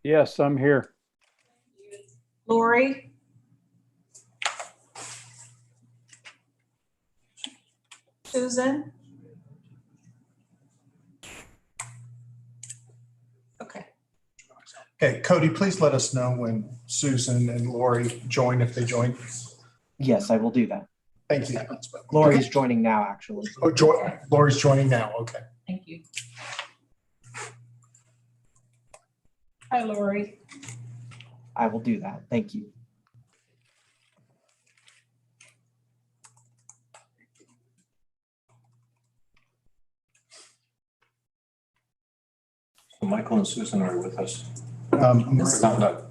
Yes, I'm here. Lori? Susan? Okay. Okay, Cody, please let us know when Susan and Lori join, if they join. Yes, I will do that. Thank you. Lori's joining now, actually. Oh, Lori's joining now, okay. Thank you. Hi, Lori. I will do that. Thank you. So Michael and Susan are with us.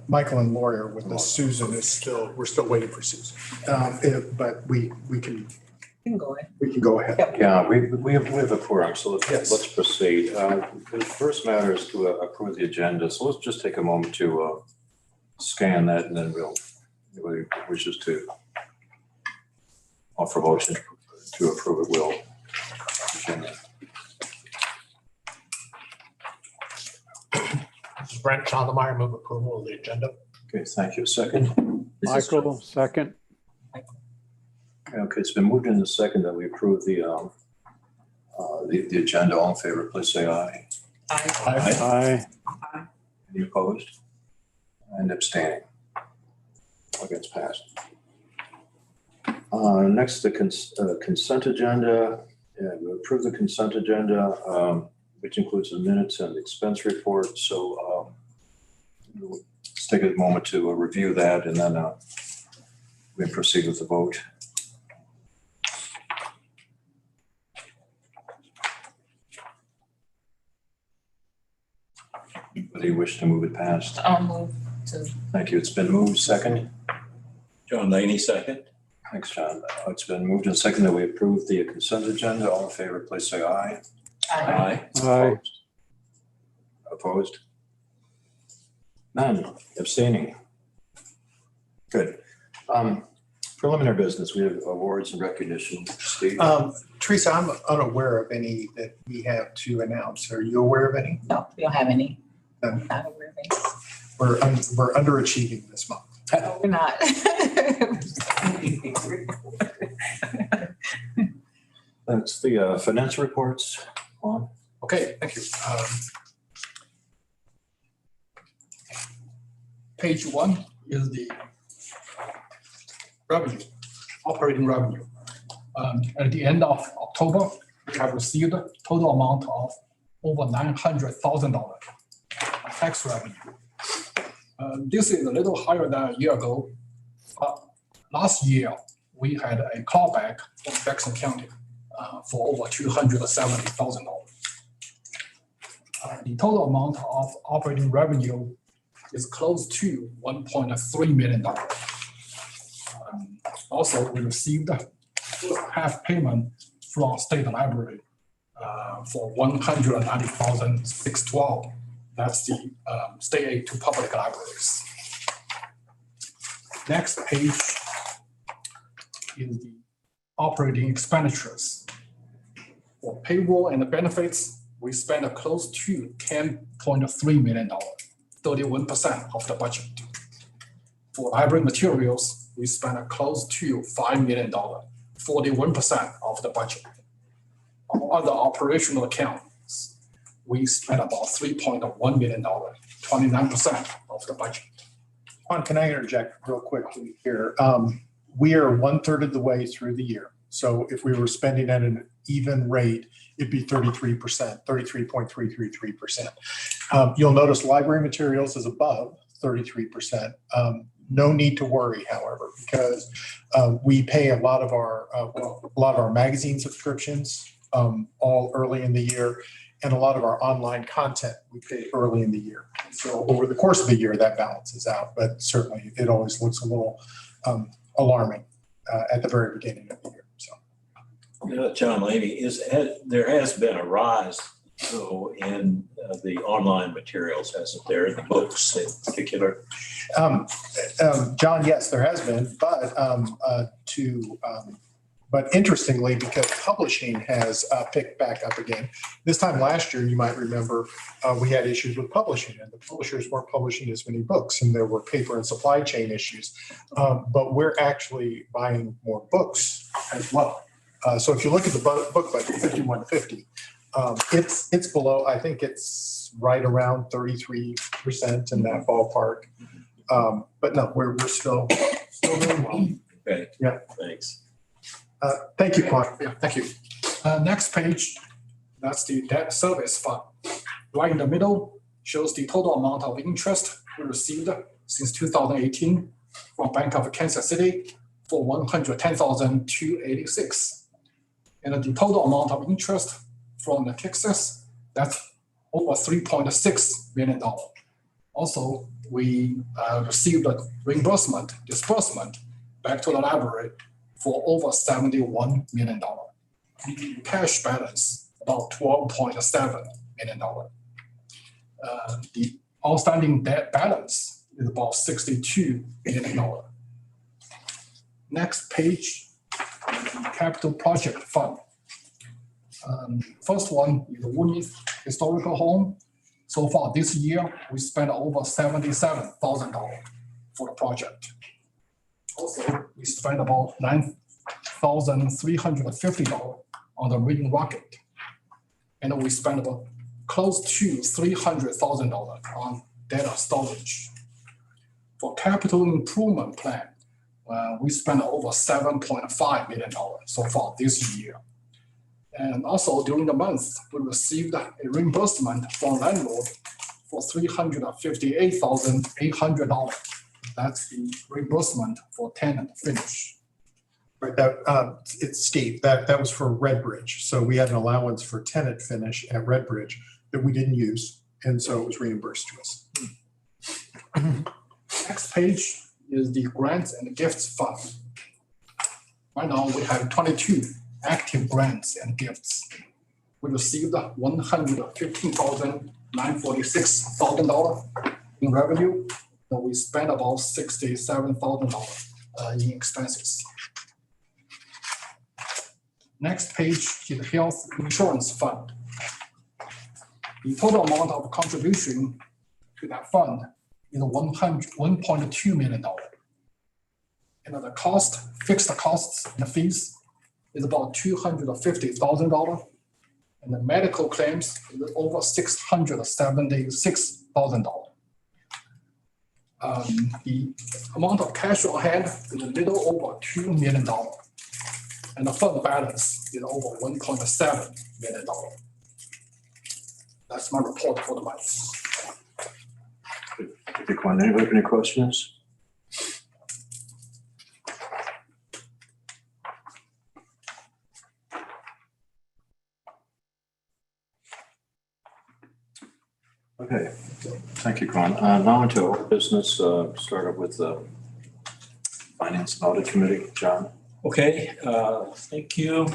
Michael and Lori are with us. Susan is still, we're still waiting for Susan. But we can You can go ahead. go ahead. Yeah, we have a quorum, so Yes. let's proceed. The first matter is to approve the agenda. So let's just take a moment to scan that, and then anybody wishes to offer motion to approve it will. Agenda. This is Brent Chandlermeyer, move approval of the agenda. Okay, thank you. Second. Michael, second. Okay, it's been moved in the second that we approve the agenda. All in favor, please say aye. Aye. Any opposed? And abstaining? Okay, it's passed. Next, the consent agenda. Yeah, we approve the consent agenda, which includes the minutes and the expense report. So let's take a moment to review that, and then we proceed with the vote. Anybody wish to move it past? I'll move to. Thank you. It's been moved. Second. John Laney, second. Thanks, John. It's been moved and second that we approve the consent agenda. All in favor, please say aye. Aye. Aye. Opposed? None. Abstaining? Good. Preliminary business, we have awards and recognition. Steve? Teresa, I'm unaware of any that we have to announce. Are you aware of any? No, we don't have any. No. Not aware of any. We're underachieving this month. No, we're not. That's the financial reports. On. Okay, thank you. Page 1 is the revenue, operating revenue. At the end of October, we have received a total amount of over $900,000 tax revenue. This is a little higher than a year ago. Last year, we had a callback from Jackson County for over $270,000. The total amount of operating revenue is close to $1.3 million. Also, we received half payment from state library for $190,612. That's the state aid to public libraries. Next page is the operating expenditures. For payroll and benefits, we spent close to $10.3 million, 31% of the budget. For library materials, we spent close to $5 million, 41% of the budget. On other operational accounts, we spent about $3.1 million, 29% of the budget. Juan, can I interject real quickly here? We are 1/3 of the way through the year. So if we were spending at an even rate, it'd be 33%, 33.333%. You'll notice library materials is above 33%. No need to worry, however, because we pay a lot of our magazine subscriptions all early in the year, and a lot of our online content we pay early in the year. So over the course of the year, that balances out, but certainly it always looks a little alarming at the very beginning of the year. So, John Laney, there has been a rise though in the online materials, hasn't there, the books in particular? John, yes, there has been, but But interestingly, because publishing has picked back up again, this time last year, you might remember, we had issues with publishing and the publishers weren't publishing as many books and there were paper and supply chain issues. But we're actually buying more books as well. So if you look at the book budget, 5150, it's below, I think it's right around 33% in that ballpark. But no, we're still doing well. Okay. Yeah. Thanks. Thank you, Quan. Yeah, thank you. Next page, that's the debt service fund. Right in the middle shows the total amount of interest we received since 2018 from Bank of Kansas City for $110,286. And the total amount of interest from the Texas, that's over $3.6 million. Also, we received a disbursement back to the library for over $71 million. The cash balance, about $12.7 million. The outstanding debt balance is about $62 million. Next page, the capital project fund. First one is the Wooden Historical Home. So far this year, we spent over $77,000 for the project. Also, we spent about $9,350 on the reading rocket. And we spent about close to $300,000 on data storage. For capital improvement plan, we spent over $7.5 million so far this year. And also during the month, we received a reimbursement from landlord for $358,800. That's the reimbursement for tenant finish. Right, that, it's Steve, that was for Redbridge. So we had an allowance for tenant finish at Redbridge that we didn't use, and so it was reimbursed to us. Next page is the grants and gifts fund. Right now, we have 22 active grants and gifts. We received $115,946 in revenue, and we spent about $67,000 in expenses. Next page is the health insurance fund. The total amount of contribution to that fund is $1.2 million. And the fixed costs and fees is about $250,000. And the medical claims is over $676,000. The amount of cash on hand is a little over $2 million. And the fund balance is over $1.7 million. That's my report for the month. Thank you, Quan. Anybody have any questions? Okay, thank you, Quan. Now into our business, start up with the Finance and Audit Committee. John? Okay, thank you.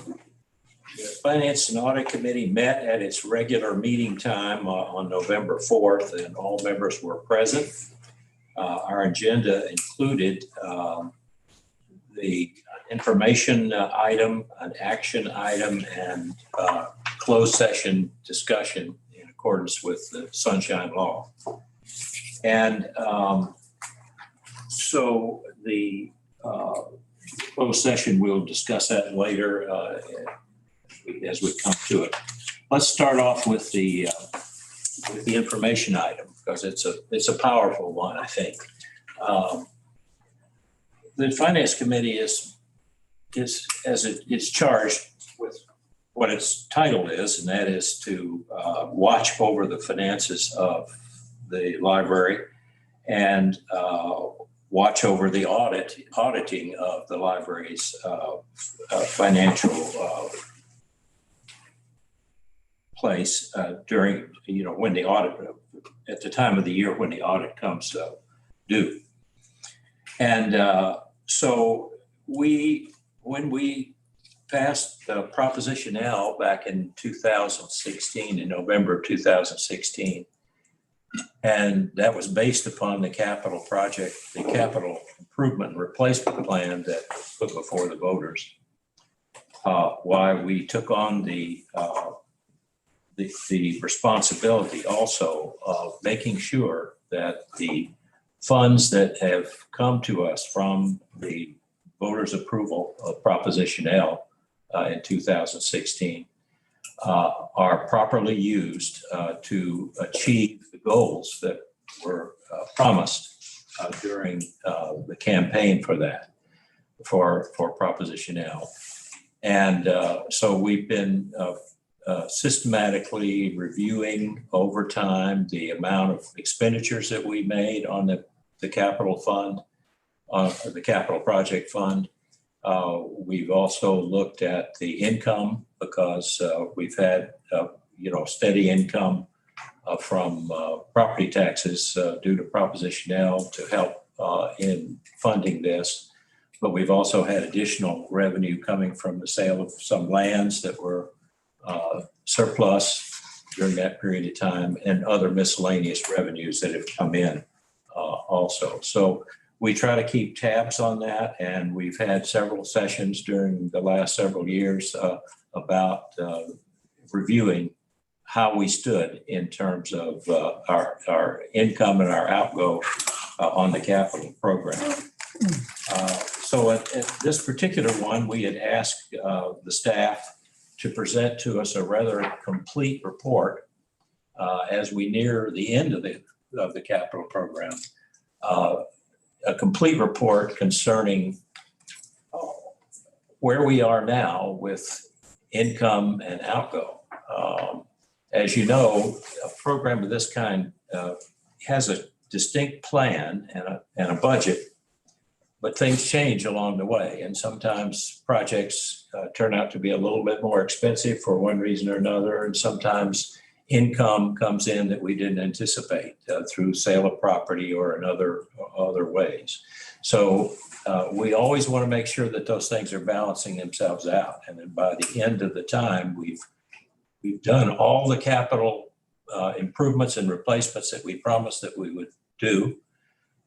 The Finance and Audit Committee met at its regular meeting time on November 4th, and all members were present. Our agenda included the information item, an action item, and closed session discussion in accordance with the Sunshine Law. And so the closed session, we'll discuss that later as we come to it. Let's start off with the information item, because it's a powerful one, I think. The Finance Committee is charged with what its title is, and that is to watch over the finances of the library and watch over the auditing of the library's financial place during, when the audit, at the time of the year when the audit comes due. And so when we passed Proposition L back in 2016, in November of 2016, and that was based upon the capital project, the capital improvement and replacement plan that was put before the voters. why we took on the responsibility also of making sure that the funds that have come to us from the voters' approval of Proposition L in 2016 are properly used to achieve the goals that were promised during the campaign for that, for Proposition L. And so we've been systematically reviewing over time the amount of expenditures that we made on the capital fund, the capital project fund. We've also looked at the income because we've had, steady income from property taxes due to Proposition L to help in funding this. But we've also had additional revenue coming from the sale of some lands that were surplus during that period of time, and other miscellaneous revenues that have come in also. So we try to keep tabs on that, and we've had several sessions during the last several years about reviewing how we stood in terms of our income and our outgo on the capital program. So at this particular one, we had asked the staff to present to us a rather complete report as we near the end of the capital program. A complete report concerning where we are now with income and outgo. As you know, a program of this kind has a distinct plan and a budget, but things change along the way. And sometimes projects turn out to be a little bit more expensive for one reason or another. And sometimes income comes in that we didn't anticipate through sale of property or in other ways. So we always want to make sure that those things are balancing themselves out. And then by the end of the time, we've done all the capital improvements and replacements that we promised that we would do.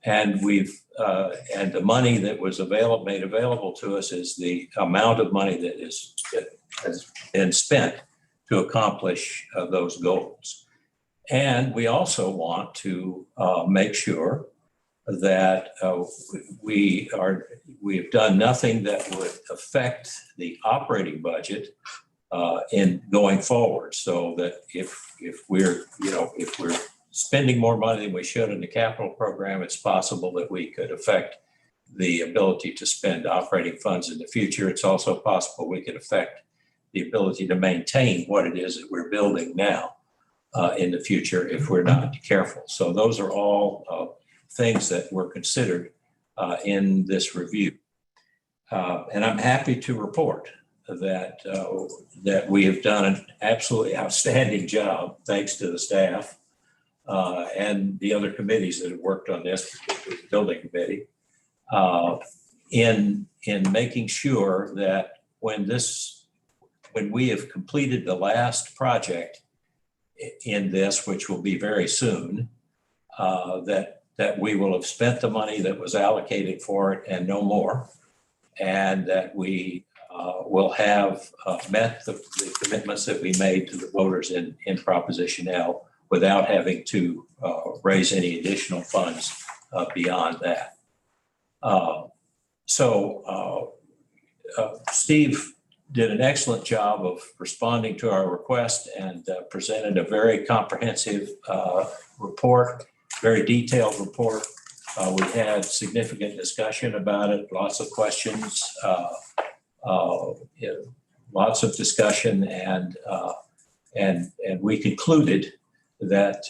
And and the money that was made available to us is the amount of money that has been spent to accomplish those goals. And we also want to make sure that we have done nothing that would affect the operating budget in going forward. So that if we're spending more money than we should in the capital program, it's possible that we could affect the ability to spend operating funds in the future. It's also possible we could affect the ability to maintain what it is that we're building now in the future if we're not careful. So those are all things that were considered in this review. And I'm happy to report that we have done an absolutely outstanding job, thanks to the staff and the other committees that have worked on this, particularly the building committee, in making sure that when we have completed the last project in this, which will be very soon, that we will have spent the money that was allocated for it and no more, and that we will have met the commitments that we made to the voters in Proposition L without having to raise any additional funds beyond that. Steve did an excellent job of responding to our request and presented a very comprehensive report, very detailed report. We had significant discussion about it, lots of questions, lots of discussion, and we concluded that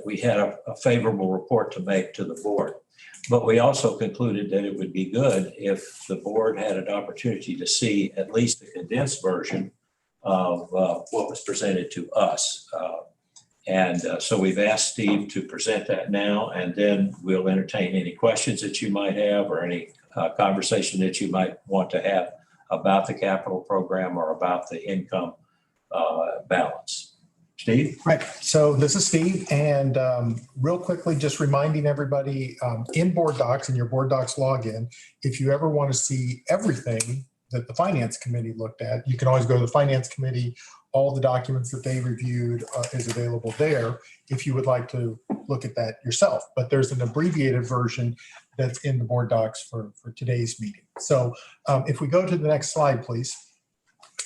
we had a favorable report to make to the board. But we also concluded that it would be good if the board had an opportunity to see at least a condensed version of what was presented to us. So we've asked Steve to present that now, and then we'll entertain any questions that you might have or any conversation that you might want to have about the capital program or about the income balance. Steve? Right. So this is Steve. And real quickly, just reminding everybody in Board Docs and your Board Docs login, if you ever want to see everything that the finance committee looked at. You can always go to the finance committee. All the documents that they reviewed is available there if you would like to look at that yourself. But there's an abbreviated version that's in the board docs for today's meeting. So if we go to the next slide, please.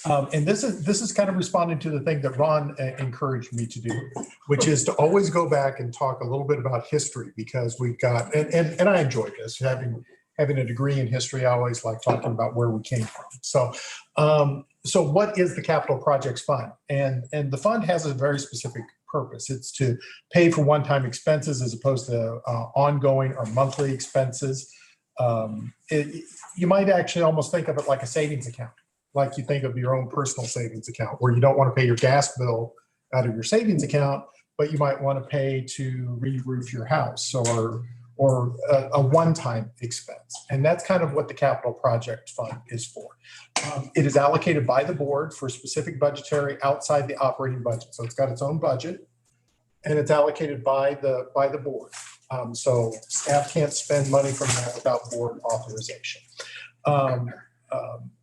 And this is kind of responding to the thing that Ron encouraged me to do, which is to always go back and talk a little bit about history, because we've got, and I enjoy this, having a degree in history. I always like talking about where we came from. So what is the Capital Projects Fund? And the fund has a very specific purpose. It's to pay for one-time expenses as opposed to ongoing or monthly expenses. You might actually almost think of it like a savings account, like you think of your own personal savings account, where you don't want to pay your gas bill out of your savings account, but you might want to pay to re-roof your house or a one-time expense. And that's kind of what the Capital Project Fund is for. It is allocated by the board for specific budgetary outside the operating budget. So it's got its own budget, and it's allocated by the board. So staff can't spend money from that without board authorization.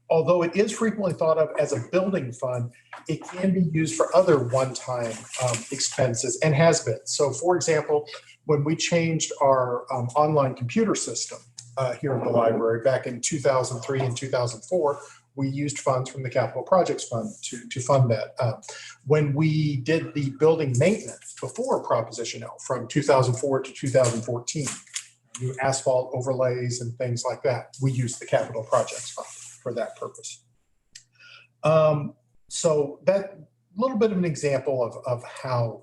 Although it is frequently thought of as a building fund, it can be used for other one-time expenses and has been. So for example, when we changed our online computer system here at the library back in 2003 and 2004, we used funds from the Capital Projects Fund to fund that. When we did the building maintenance before Proposition L from 2004 to 2014, new asphalt overlays and things like that, we used the Capital Projects Fund for that purpose. So that little bit of an example of how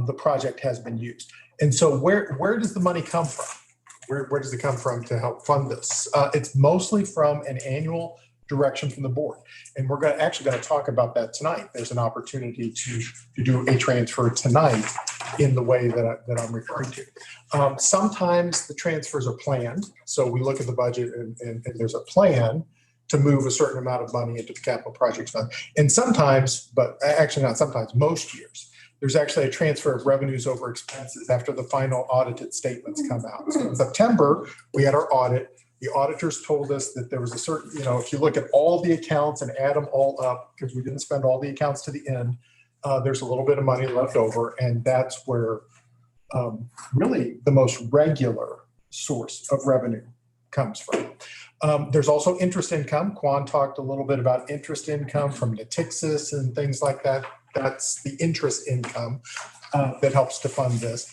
the project has been used. And so where does the money come from? Where does it come from to help fund this? It's mostly from an annual direction from the board. And we're actually going to talk about that tonight. There's an opportunity to do a transfer tonight in the way that I'm referring to. Sometimes the transfers are planned. So we look at the budget and there's a plan to move a certain amount of money into the Capital Projects Fund. And sometimes, but actually not sometimes, most years, there's actually a transfer of revenues over expenses after the final audited statements come out. So in September, we had our audit. The auditors told us that there was a certain, if you look at all the accounts and add them all up, because we didn't spend all the accounts to the end, there's a little bit of money left over. And that's where really the most regular source of revenue comes from. There's also interest income. Quan talked a little bit about interest income from Natixis and things like that. That's the interest income that helps to fund this.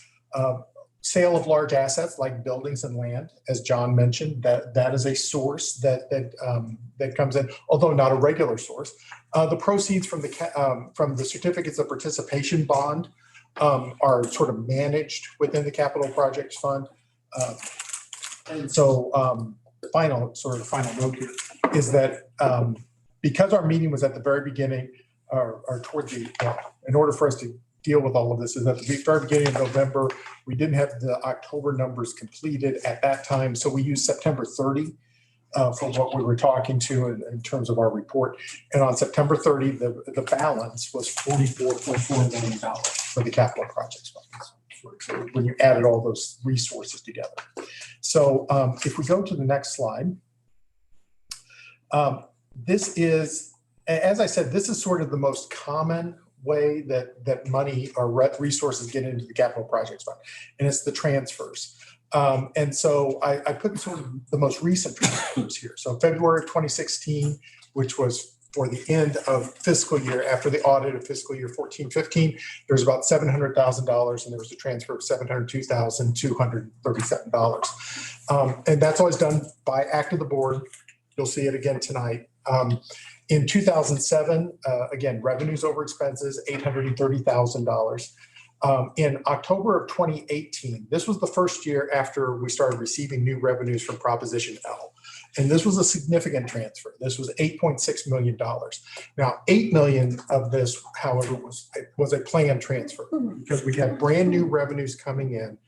Sale of large assets like buildings and land, as John mentioned, that is a source that comes in, although not a regular source. The proceeds from the certificates of participation bond are sort of managed within the Capital Projects Fund. And so the final note here is that because our meeting was at the very beginning or toward the, in order for us to deal with all of this, is at the very beginning of November, we didn't have the October numbers completed at that time. So we used September 30 for what we were talking to in terms of our report. And on September 30, the balance was $44.4 million for the Capital Projects Fund, when you added all those resources together. So if we go to the next slide, this is, as I said, this is sort of the most common way that money or resources get into the Capital Projects Fund, and it's the transfers. And so I put sort of the most recent transfers here. So February of 2016, which was for the end of fiscal year, after the audit of fiscal year 14-15, there's about $700,000, and there was a transfer of $702,237. And that's always done by act of the board. You'll see it again tonight. In 2007, again, revenues over expenses, $830,000. In October of 2018, this was the first year after we started receiving new revenues from Proposition L. And this was a significant transfer. This was $8.6 million. Now, $8 million of this, however, was a planned transfer because we had brand new revenues coming in.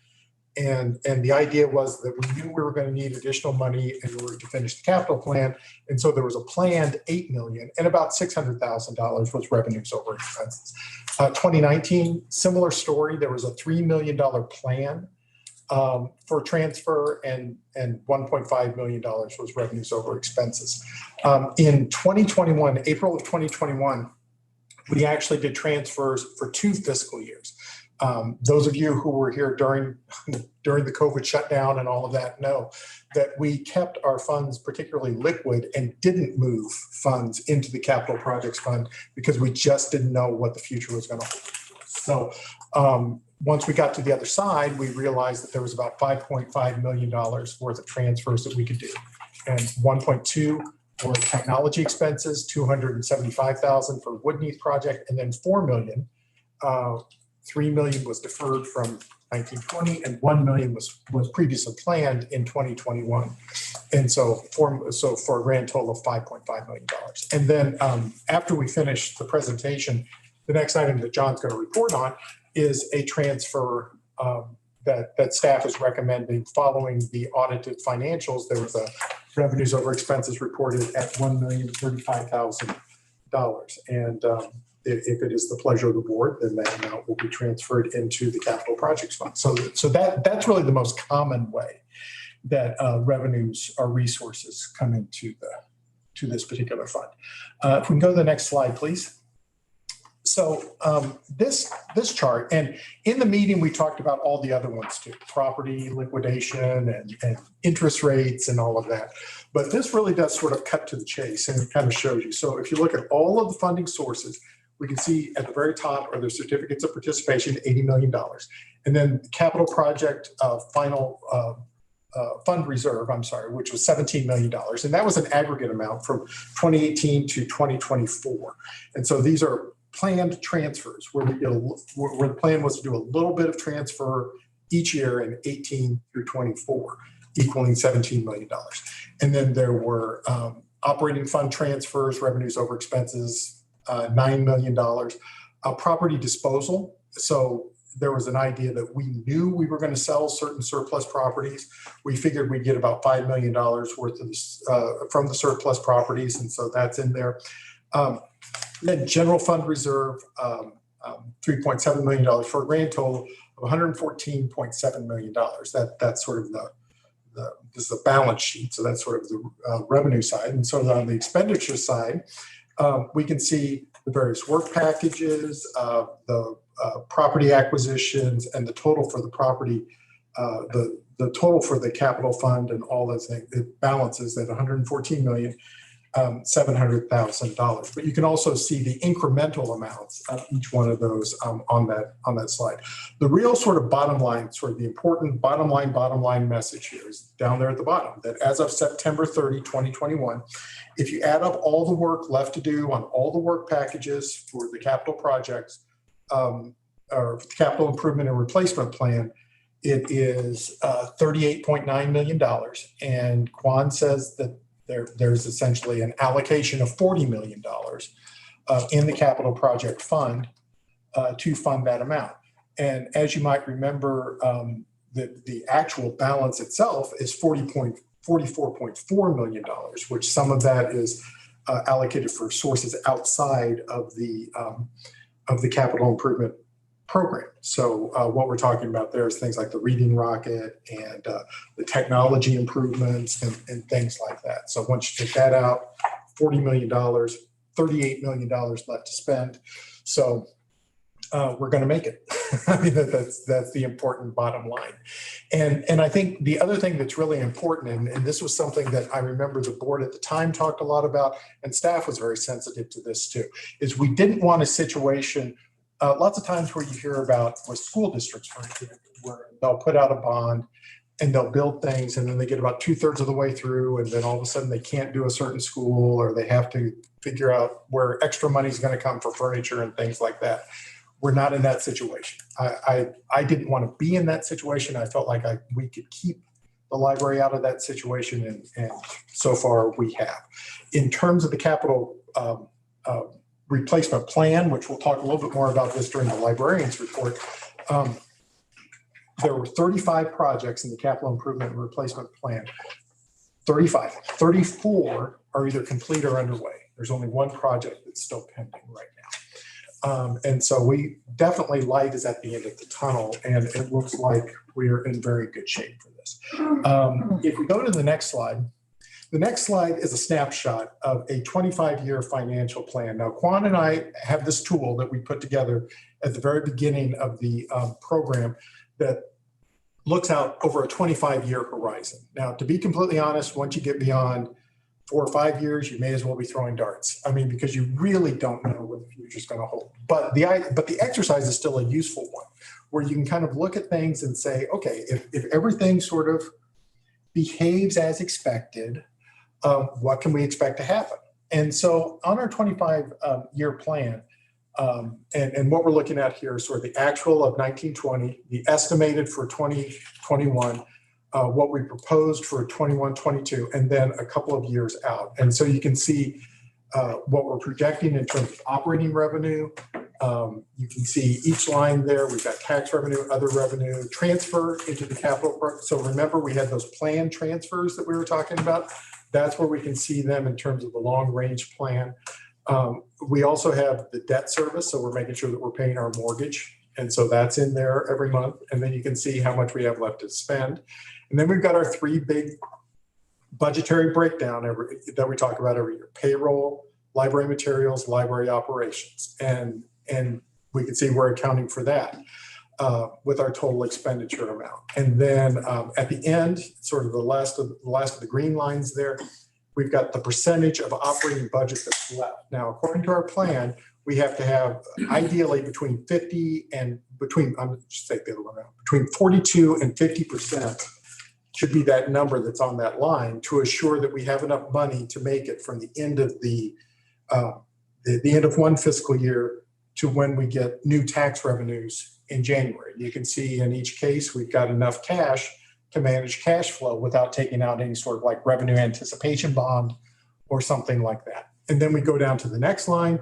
And the idea was that we knew we were going to need additional money in order to finish the capital plan. And so there was a planned $8 million, and about $600,000 was revenues over expenses. 2019, similar story. There was a $3 million plan for transfer and $1.5 million was revenues over expenses. In 2021, April of 2021, we actually did transfers for 2 fiscal years. Those of you who were here during the COVID shutdown and all of that know that we kept our funds particularly liquid and didn't move funds into the capital projects fund because we just didn't know what the future was going to hold. So once we got to the other side, we realized that there was about $5.5 million worth of transfers that we could do. And 1.2 were technology expenses, $275,000 for Wooden project, and then $4 million. $3 million was deferred from 1920, and $1 million was previously planned in 2021. And so for a grand total of $5.5 million. And then after we finish the presentation, the next item that John's going to report on is a transfer that staff is recommending following the audited financials. There was a revenues over expenses reported at $1,035,000. And if it is the pleasure of the board, then that amount will be transferred into the capital projects fund. So that's really the most common way that revenues or resources come into this particular fund. If we can go to the next slide, please. So this chart, and in the meeting, we talked about all the other ones too, property liquidation and interest rates and all of that. But this really does sort of cut to the chase and it kind of shows you. So if you look at all of the funding sources, we can see at the very top are the certificates of participation, $80 million. And then capital project final fund reserve, which was $17 million. And that was an aggregate amount from 2018 to 2024. And so these are planned transfers where where the plan was to do a little bit of transfer each year in 18 through 24, equaling $17 million. And then there were operating fund transfers, revenues over expenses, $9 million. Property disposal. So there was an idea that we knew we were going to sell certain surplus properties. We figured we'd get about $5 million worth of this, from the surplus properties. And so that's in there. Then general fund reserve, $3.7 million for a grand total of $114.7 million. That's sort of this is the balance sheet. So that's sort of the revenue side. And so on the expenditure side, we can see the various work packages, the property acquisitions, and the total for the property, the total for the capital fund and all those things. It balances at $114,700,000. But you can also see the incremental amounts of each one of those on that slide. The real sort of bottom line, sort of the important bottom line message here is down there at the bottom, that as of September 30, 2021, if you add up all the work left to do on all the work packages for the capital projects, or the capital improvement and replacement plan, it is $38.9 million. And Quan says that there's essentially an allocation of $40 million in the capital project fund to fund that amount. And as you might remember, the actual balance itself is $44.4 million, which some of that is allocated for sources outside of the capital improvement program. So what we're talking about there is things like the reading rocket and the technology improvements and things like that. So once you take that out, $40 million, $38 million left to spend. So we're going to make it. I mean, that's the important bottom line. And I think the other thing that's really important, and this was something that I remember the board at the time talked a lot about, and staff was very sensitive to this too, is we didn't want a situation. Lots of times where you hear about with school districts, for example, where they'll put out a bond and they'll build things and then they get about 2/3 of the way through and then all of a sudden they can't do a certain school or they have to figure out where extra money is going to come for furniture and things like that. We're not in that situation. I didn't want to be in that situation. I felt like we could keep the library out of that situation, and so far we have. In terms of the capital replacement plan, which we'll talk a little bit more about this during the librarians report, there were 35 projects in the capital improvement and replacement plan. 35. 34 are either complete or underway. There's only one project that's still pending right And so we definitely light is at the end of the tunnel, and it looks like we're in very good shape for this. If we go to the next slide, the next slide is a snapshot of a 25-year financial plan. Now, Quan and I have this tool that we put together at the very beginning of the program that looks out over a 25-year horizon. Now, to be completely honest, once you get beyond 4 or 5 years, you may as well be throwing darts. I mean, because you really don't know what the future is going to hold. But the exercise is still a useful one, where you can kind of look at things and say, okay, if everything sort of behaves as expected, what can we expect to happen? And so on our 25-year plan, and what we're looking at here is sort of the actual of 1920, the estimated for 2021, what we proposed for 21, 22, and then a couple of years out. And so you can see what we're projecting in terms of operating revenue. You can see each line there. We've got tax revenue, other revenue, transfer into the capital. So remember, we had those planned transfers that we were talking about. That's where we can see them in terms of the long range plan. We also have the debt service. So we're making sure that we're paying our mortgage. And so that's in there every month. And then you can see how much we have left to spend. And then we've got our 3 big budgetary breakdown that we talk about every year: payroll, library materials, library operations. And we can see we're accounting for that with our total expenditure amount. And then at the end, sort of the last of the green lines there, we've got the percentage of operating budget that's left. Now, according to our plan, we have to have ideally between 42 and 50% should be that number that's on that line to assure that we have enough money to make it from the end of the end of one fiscal year to when we get new tax revenues in January. You can see in each case, we've got enough cash to manage cash flow without taking out any sort of like revenue anticipation bond or something like that. And then we go down to the next line.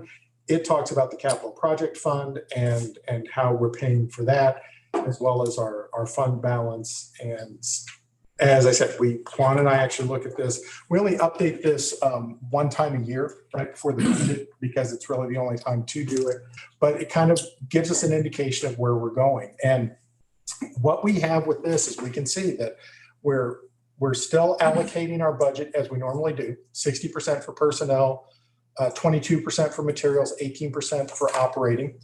It talks about the capital project fund and how we're paying for that, as well as our fund balance. And as I said, Quan and I actually look at this. We only update this one time a year, right before the budget, because it's really the only time to do it. But it kind of gives us an indication of where we're going. And what we have with this is we can see that we're still allocating our budget as we normally do: 60% for personnel, 22% for materials, 18% for operating.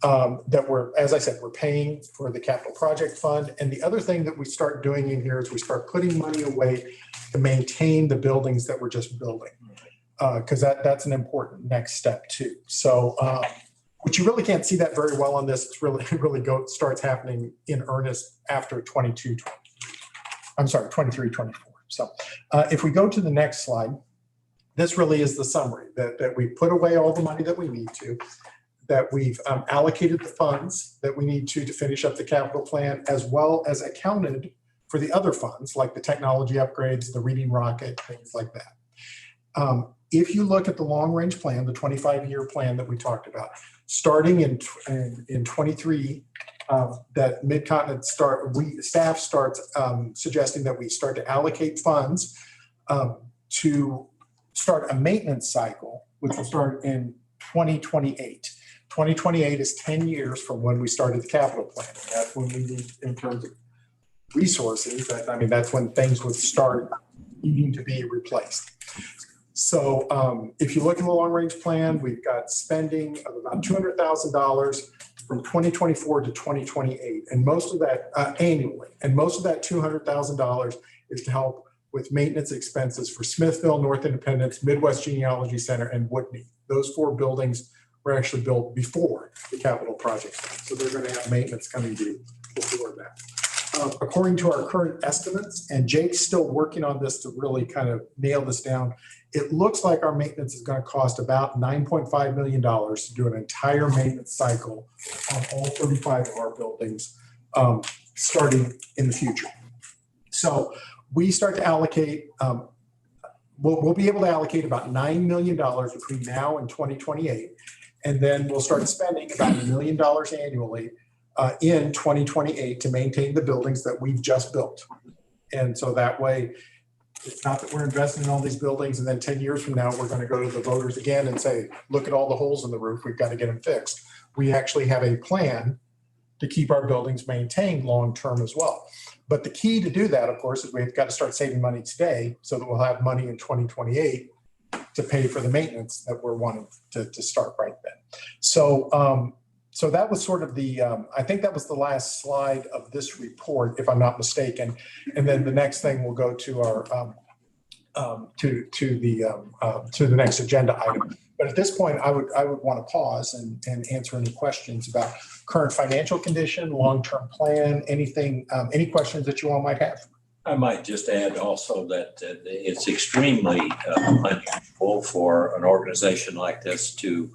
That as I said, we're paying for the capital project fund. And the other thing that we start doing in here is we start putting money away to maintain the buildings that we're just building, because that's an important next step too. So, which you really can't see that very well on this. It's really starts happening in earnest after 23, 24. So if we go to the next slide, this really is the summary that we put away all the money that we need to, that we've allocated the funds that we need to finish up the capital plan, as well as accounted for the other funds like the technology upgrades, the reading rocket, things like that. If you look at the long range plan, the 25-year plan that we talked about, starting in 23, that Mid-Continent staff starts suggesting that we start to allocate funds to start a maintenance cycle, which will start in 2028. 2028 is 10 years from when we started the capital plan. And that's when we need, in terms of resources, that's when things would start needing to be replaced. So if you look at the long range plan, we've got spending of about $200,000 from 2024 to 2028, and most of that annually. And most of that $200,000 is to help with maintenance expenses for Smithville, North Independence, Midwest Genealogy Center, and Whitney. Those 4 buildings were actually built before the capital project. So they're going to have maintenance coming due before that. According to our current estimates, and Jake's still working on this to really kind of nail this down, it looks like our maintenance is going to cost about $9.5 million to do an entire maintenance cycle on all 35 of our buildings starting in the future. So we start to allocate, we'll be able to allocate about $9 million between now and 2028. And then we'll start spending about $1 million annually in 2028 to maintain the buildings that we've just built. And so that way, It's not that we're investing in all these buildings and then 10 years from now, we're going to go to the voters again and say, look at all the holes in the roof. We've got to get them fixed. We actually have a plan to keep our buildings maintained long-term as well. But the key to do that, of course, is we've got to start saving money today so that we'll have money in 2028 to pay for the maintenance that we're wanting to start right then. So, so that was sort of the, I think that was the last slide of this report, if I'm not mistaken. And then the next thing we'll go to our, to the next agenda item. But at this point, I would want to pause and answer any questions about current financial condition, long-term plan, anything, any questions that you all might have. I might just add also that it's extremely unusual for an organization like this to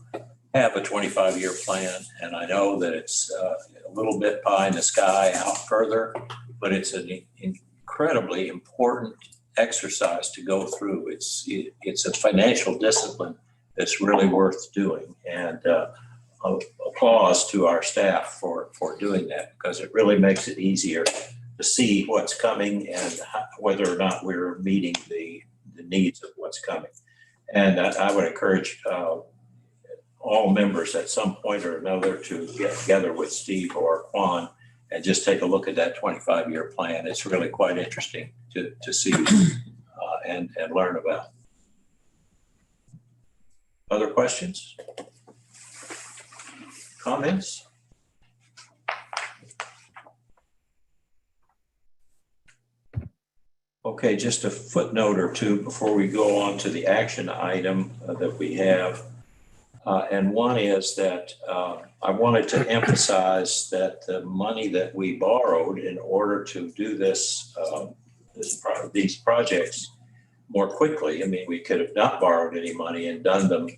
have a 25-year plan. And I know that it's a little bit pie in the sky out further, but it's an incredibly important exercise to go through. It's a financial discipline that's really worth doing. And applause to our staff for doing that, because it really makes it easier to see what's coming and whether or not we're meeting the needs of what's coming. And I would encourage all members at some point or another to get together with Steve or Quan and just take a look at that 25-year plan. It's really quite interesting to see and learn about. Other questions? Comments? Okay, just a footnote or two before we go on to the action item that we have. And one is that I wanted to emphasize that the money that we borrowed in order to do these projects more quickly. I mean, we could have not borrowed any money and done them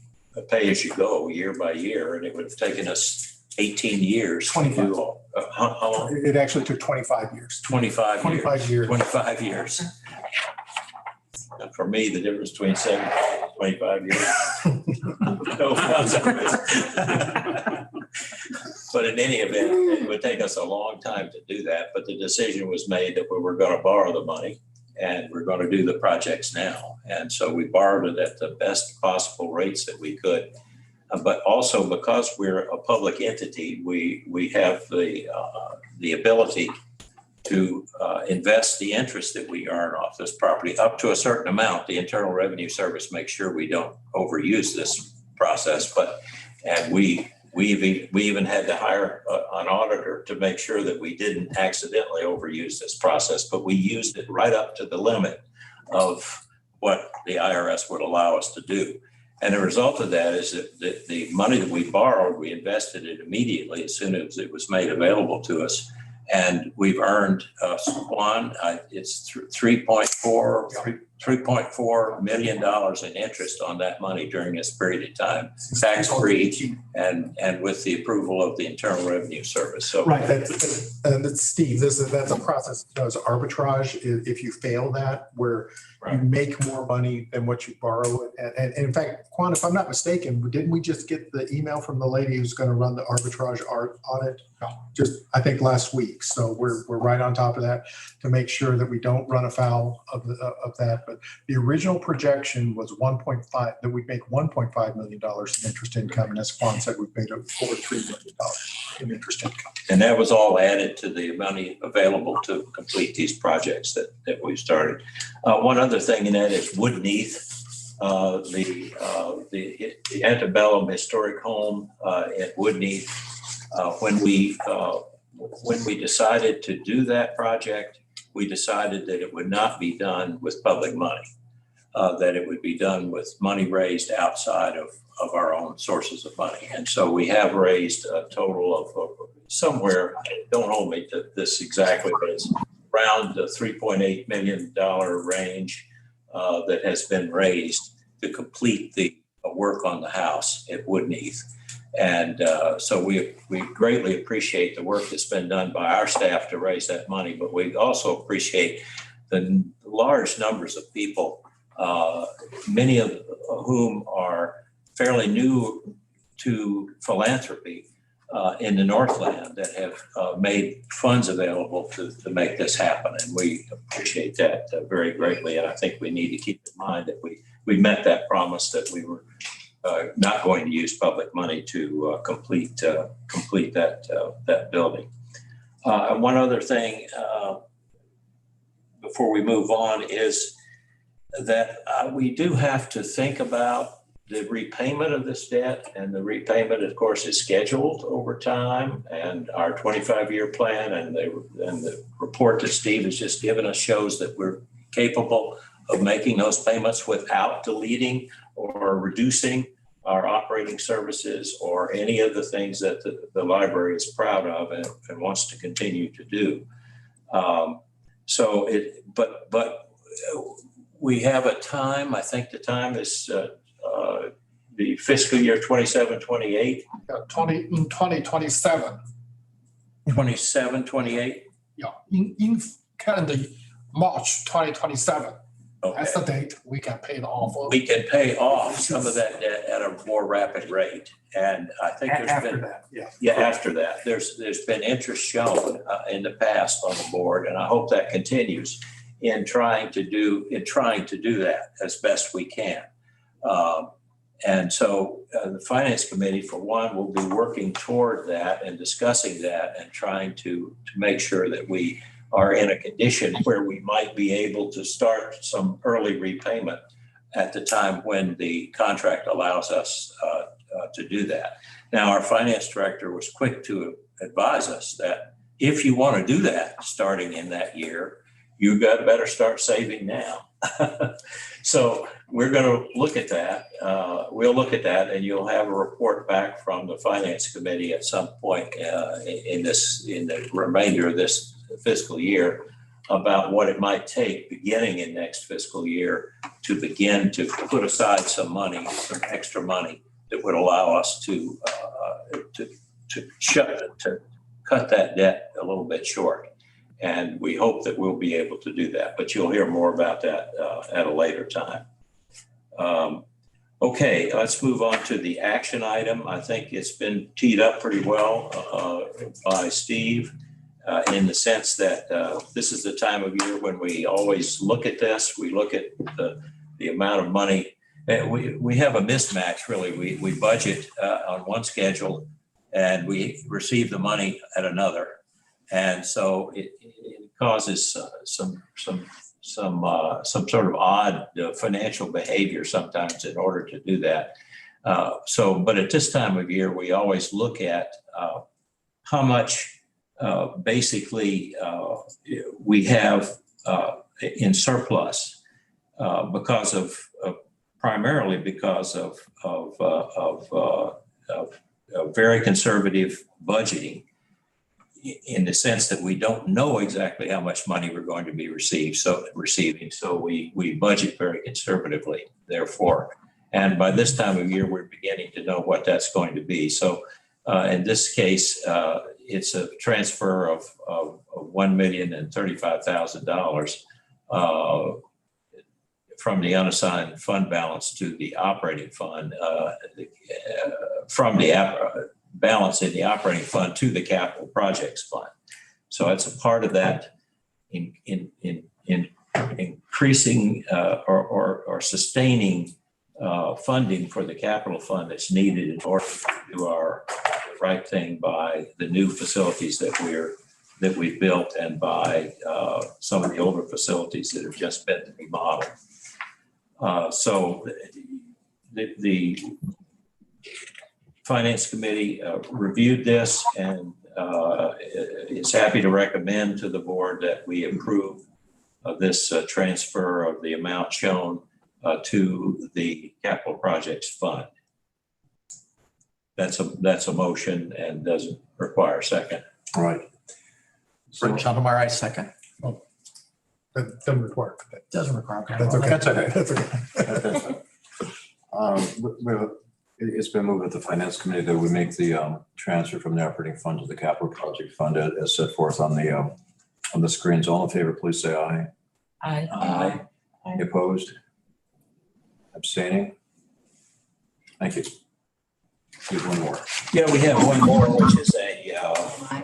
pay as you go year by year, and it would have taken us 18 years. 25. To do all. How long? It actually took 25 years. 25 years. 25 years. And for me, the difference between 7 and 25 years. No fun. But in any event, it would take us a long time to do that. But the decision was made that we were going to borrow the money and we're going to do the projects now. And so we borrowed it at the best possible rates that we could. But also because we're a public entity, we have the ability to invest the interest that we earn off this property up to a certain amount. The Internal Revenue Service makes sure we don't overuse this process, and we even had to hire an auditor to make sure that we didn't accidentally overuse this process, but we used it right up to the limit of what the IRS would allow us to do. And the result of that is that the money that we borrowed, we invested it immediately as soon as it was made available to us. And we've earned, it's $3.4 million in interest on that money during this period of time, tax-free and with the approval of the Internal Revenue Service. So Right, that's Steve, that's a process known as arbitrage. If you fail that, where you make more money than what you borrow. And in fact, Quan, if I'm not mistaken, didn't we just get the email from the lady who's going to run the arbitrage audit? Just, I think last week. So we're right on top of that to make sure that we don't run afoul of that. But the original projection was 1.5, that we'd make $1.5 million in interest income. And as Quan said, we've made over $3 million in interest income. And that was all added to the money available to complete these projects that we've started. One other thing in that is Wooden the antebellum historic home at Wooden when we decided to do that project, we decided that it would not be done with public money, that it would be done with money raised outside of our own sources of money. And so we have raised a total of somewhere, don't hold me to this exactly, but it's around the $3.8 million range that has been raised to complete the work on the house at Wooden. And so we greatly appreciate the work that's been done by our staff to raise that money, but we also appreciate the large numbers of people, many of whom are fairly new to philanthropy, in the Northland that have made funds available to make this happen. And we appreciate that very greatly. And I think we need to keep in mind that we met that promise that we were not going to use public money to complete that building. And one other thing before we move on is that we do have to think about the repayment of this debt, and the repayment, of course, is scheduled over time. And our 25-year plan and the report that Steve has just given us shows that we're capable of making those payments without deleting or reducing our operating services or any of the things that the library is proud of and wants to continue to do. But we have a time. I think the time is the fiscal year 27-28. In 2027. 27-28. Yeah, in calendar March 2027. Okay. That's the date we can pay it off. We can pay off some of that debt at a more rapid rate. And I think there's been, after that, there's been interest shown in the past on the board, and I hope that continues in trying to do that as best we can. And so the Finance Committee, for one, will be working toward that and discussing that and trying to make sure that we are in a condition where we might be able to start some early repayment at the time when the contract allows us to do that. Now, our finance director was quick to advise us that if you want to do that starting in that year, you got better start saving now. So we're going to look at that. We'll look at that, and you'll have a report back from the Finance Committee at some point in the remainder of this fiscal year about what it might take beginning in next fiscal year to begin to put aside some money, some extra money that would allow us to cut that debt a little bit short. And we hope that we'll be able to do that, but you'll hear more about that at a later time. Okay, let's move on to the action item. I think it's been teed up pretty well by Steve in the sense that this is the time of year when we always look at this. We look at the amount of money. We have a mismatch, really. We budget on one schedule and we receive the money at another. And so it causes some sort of odd financial behavior sometimes in order to do that. But at this time of year, we always look at how much basically we have in surplus primarily because of very conservative budgeting, in the sense that we don't know exactly how much money we're going to be receiving. So we budget very conservatively, therefore. And by this time of year, we're beginning to know what that's going to be. So in this case, it's a transfer of $1,035,000 from the unassigned fund balance to the operating fund, from the balance in the operating fund to the capital projects fund. So it's a part of that in increasing or sustaining funding for the capital fund that's needed in order to do our right thing by the new facilities that we've built and by some of the older facilities that have just been remodeled. So the Finance Committee reviewed this and is happy to recommend to the board that we approve this transfer of the amount shown to the capital projects fund. That's a motion and doesn't require a second. All right. Brent Schneidermeyer, I second. That doesn't require. Doesn't require. That's okay. That's okay. That's okay. It's been moved at the Finance Committee that we make the transfer from the operating fund to the capital project fund as set forth on the screens. All in favor, please say aye. Aye. Aye. Any opposed? Abstaining? Thank you. Do one more. Yeah, we have one more, which is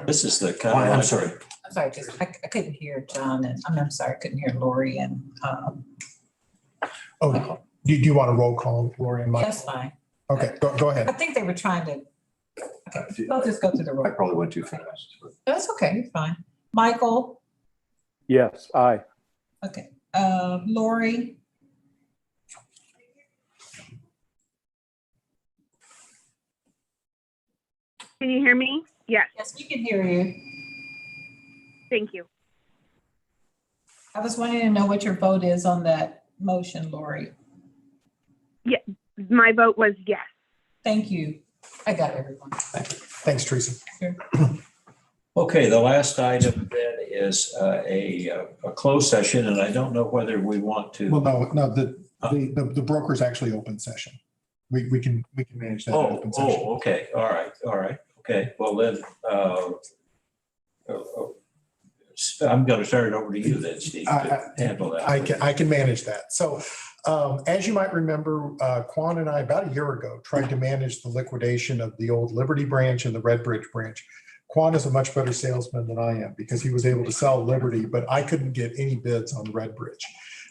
this is the. Oh, I'm sorry. I'm sorry, because I couldn't hear John and, I'm sorry, I couldn't hear Lori and, Oh, do you want a roll call, Lori and Mike? that's fine. Okay, go I ahead. think they were trying to, okay, I'll just go through the I roll. probably went too fast. but- That's okay, you're fine. Michael, Yes, aye. okay, Lori, Can you hear me? Yes, yes, we can hear you. thank you. I was wanting to know what your vote is on that motion, Lori. My vote was yes. Thank you. I got everyone. Thanks, Teresa. Okay, the last item then is a closed session, and I don't know whether we want to. Well, no, the broker's actually open session. We can manage that in open session. Okay, all right, okay, well then, I'm gonna turn it over to you then, Steve, to handle that. I can manage that. So as you might remember, Quan and I, about a year ago, tried to manage the liquidation of the old Liberty branch and the Red Bridge branch. Quan is a much better salesman than I am because he was able to sell Liberty, but I couldn't get any bids on Red Bridge.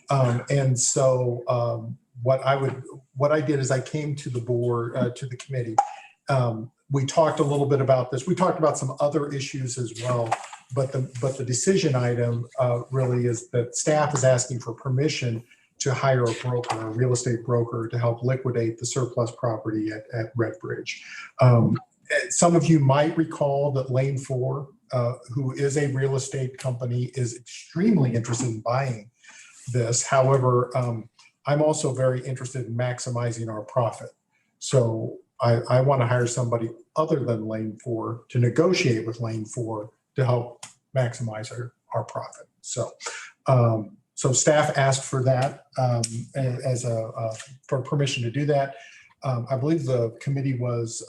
And so what I did is I came to the board, to the committee. We talked a little bit about this. We talked about some other issues as well. But the decision item really is that staff is asking for permission to hire a broker, a real estate broker, to help liquidate the surplus property at Red Bridge. Some of you might recall that Lane 4, who is a real estate company, is extremely interested in buying this. However, I'm also very interested in maximizing our profit. So I want to hire somebody other than Lane 4 to negotiate with Lane 4 to help maximize our profit. So so staff asked for that for permission to do that. I believe the committee was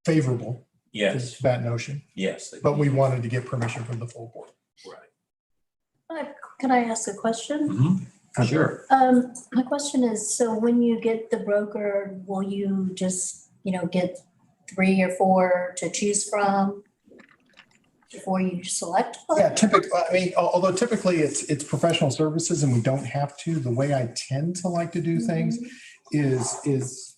favorable Yes, to that notion, yes. but we wanted to get permission from the full board. Right. Can I ask a question? Mhm. Sure. My question is, so when you get the broker, will you just, get 3 or 4 to choose from before you select one? Yeah, typically, I mean, although typically it's professional services and we don't have to, the way I tend to like to do things is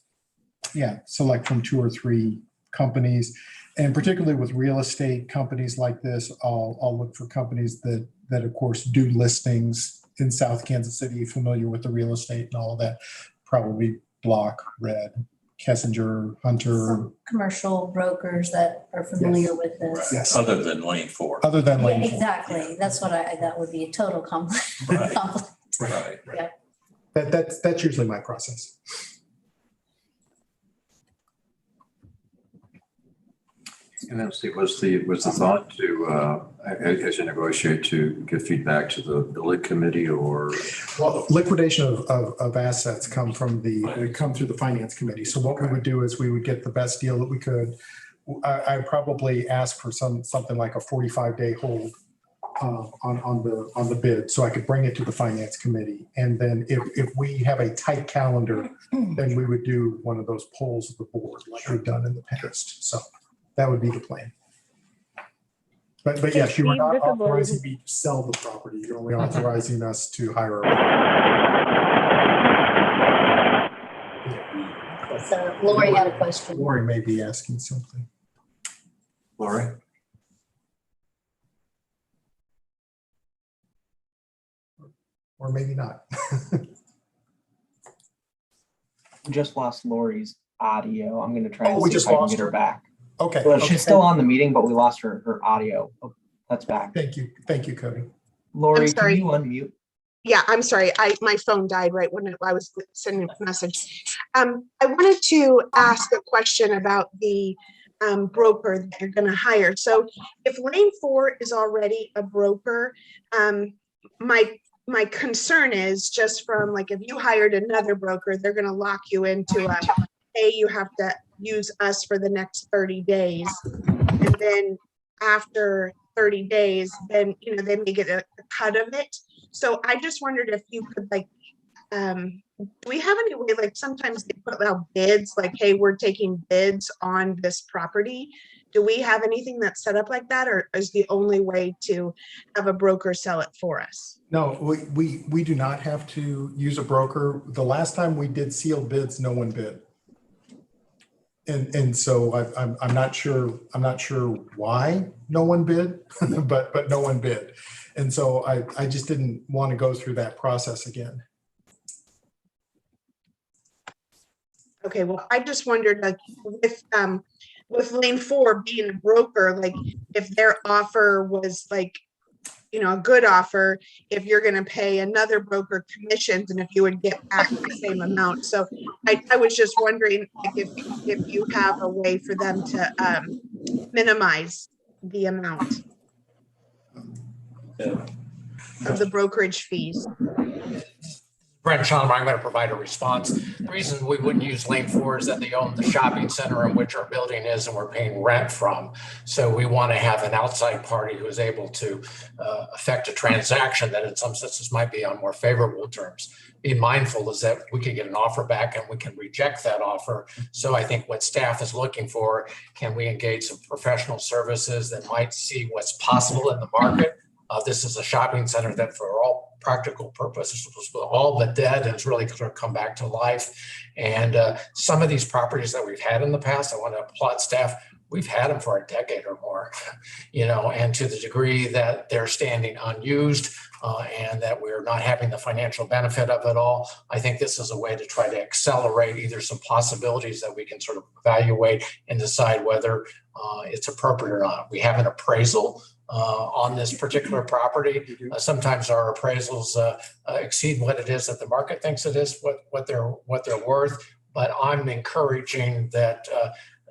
select from 2 or 3 companies. And particularly with real estate companies like this, I'll look for companies that of course do listings in South Kansas City, familiar with the real estate and all of that. Probably Block, Red, Kessinger, Hunter. Some commercial brokers that are familiar with this. Yes. Other than Lane 4. Other than Yeah, Lane 4. exactly. That's what that would be a total conflict. Right. conflict. Right. Yeah. That's usually my process. And then Steve, was the thought to, as you negotiate, to give feedback to the building committee or? Well, liquidation of assets come through the finance committee. So what we would do is we would get the best deal that we could. I probably ask for something like a 45-day hold on the bid, so I could bring it to the finance committee. And then if we have a tight calendar, then we would do one of those polls of the board like we've done in the past. So that would be the plan. But yes, you are not authorizing me to sell the property. You're only authorizing us to hire a. So Lori had a question. Lori may be asking something. Lori? Or maybe not. We just lost Lori's audio. I'm gonna try Oh, to we see just if I can lost get her her? back. Okay. Well, okay. she's still on the meeting, but we lost her audio. Oh, that's back. Thank you, Cody. Lori, can sorry. you unmute? Yeah, I'm sorry. My phone died right when I was sending a message. I wanted to ask a question about the broker that you're going to hire. So if Lane 4 is already a broker, my concern is just from like, if you hired another broker, they're going to lock you into you have to use us for the next 30 days. And then after 30 days, then, they may get a cut of it. So I just wondered if you could do we have any way, like sometimes they put out bids, like, hey, we're taking bids on this property. Do we have anything that's set up like that, or is the only way to have a broker sell it for us? No, we do not have to use a broker. The last time we did sealed bids, no one bid. And so I'm not sure why no one bid, but no one bid. And so I just didn't want to go through that process again. Okay, well, I just wondered, like, with Lane 4 being a broker, like, if their offer was like, you know, a good offer, if you're gonna pay another broker commissions and if you would get back the same amount. So I was just wondering, like, if you have a way for them to minimize the amount Yeah. of the brokerage fees. Brent Chandler, I'm going to provide a response. The reason we wouldn't use Lane 4 is that they own the shopping center in which our building is and we're paying rent from. So we want to have an outside party who is able to affect a transaction that in some senses might be on more favorable terms. Being mindful is that we could get an offer back and we can reject that offer. So I think what staff is looking for, can we engage some professional services that might see what's possible in the market? This is a shopping center that for all practical purposes was all but dead and it's really going to come back to life. And some of these properties that we've had in the past, I want to applaud staff. We've had them for a decade or more, you know, and to the degree that they're standing unused and that we're not having the financial benefit of it all, I think this is a way to try to accelerate either some possibilities that we can sort of evaluate and decide whether it's appropriate or not. We have an appraisal on this particular property. Sometimes our appraisals exceed what it is that the market thinks it is, what they're worth. But I'm encouraging that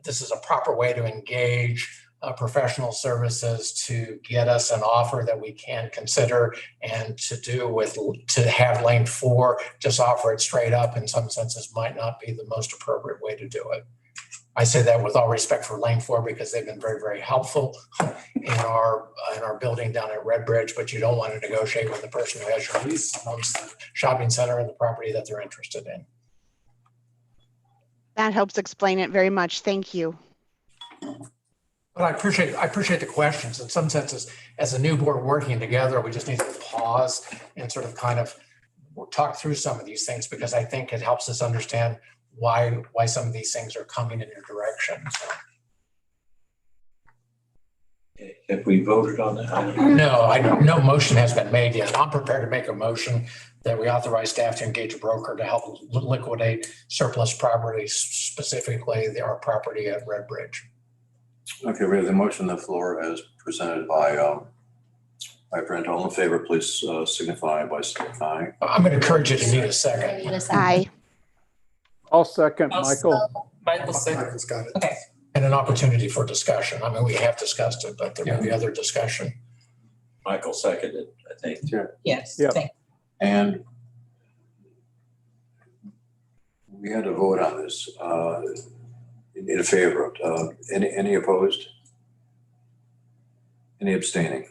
this is a proper way to engage professional services to get us an offer that we can consider, and to have Lane 4 just offer it straight up in some senses might not be the most appropriate way to do it. I say that with all respect for Lane 4 because they've been very, very helpful in our building down at Redbridge, but you don't want to negotiate with the person who has your lease, owns the shopping center and the property that they're interested in. That helps explain it very much. Thank you. But I appreciate the questions. In some senses, as a new board working together, we just need to pause and sort of kind of talk through some of these things because I think it helps us understand why some of these things are coming in your direction. So. Have we voted on that? No motion has been made yet. I'm prepared to make a motion that we authorize staff to engage a broker to help liquidate surplus properties, specifically our property at Redbridge. Okay, we have the motion on the floor as presented by Brent. All in favor, please signify by saying aye. I'm going to encourage you to need a second. Aye. I'll second, Michael. Michael's got it. Okay. And an opportunity for discussion. I mean, we have discussed it, but there may be other discussion. Michael seconded, I think. Yes. Yep. Thank And we had to vote on this in favor of. Any opposed? Any abstaining?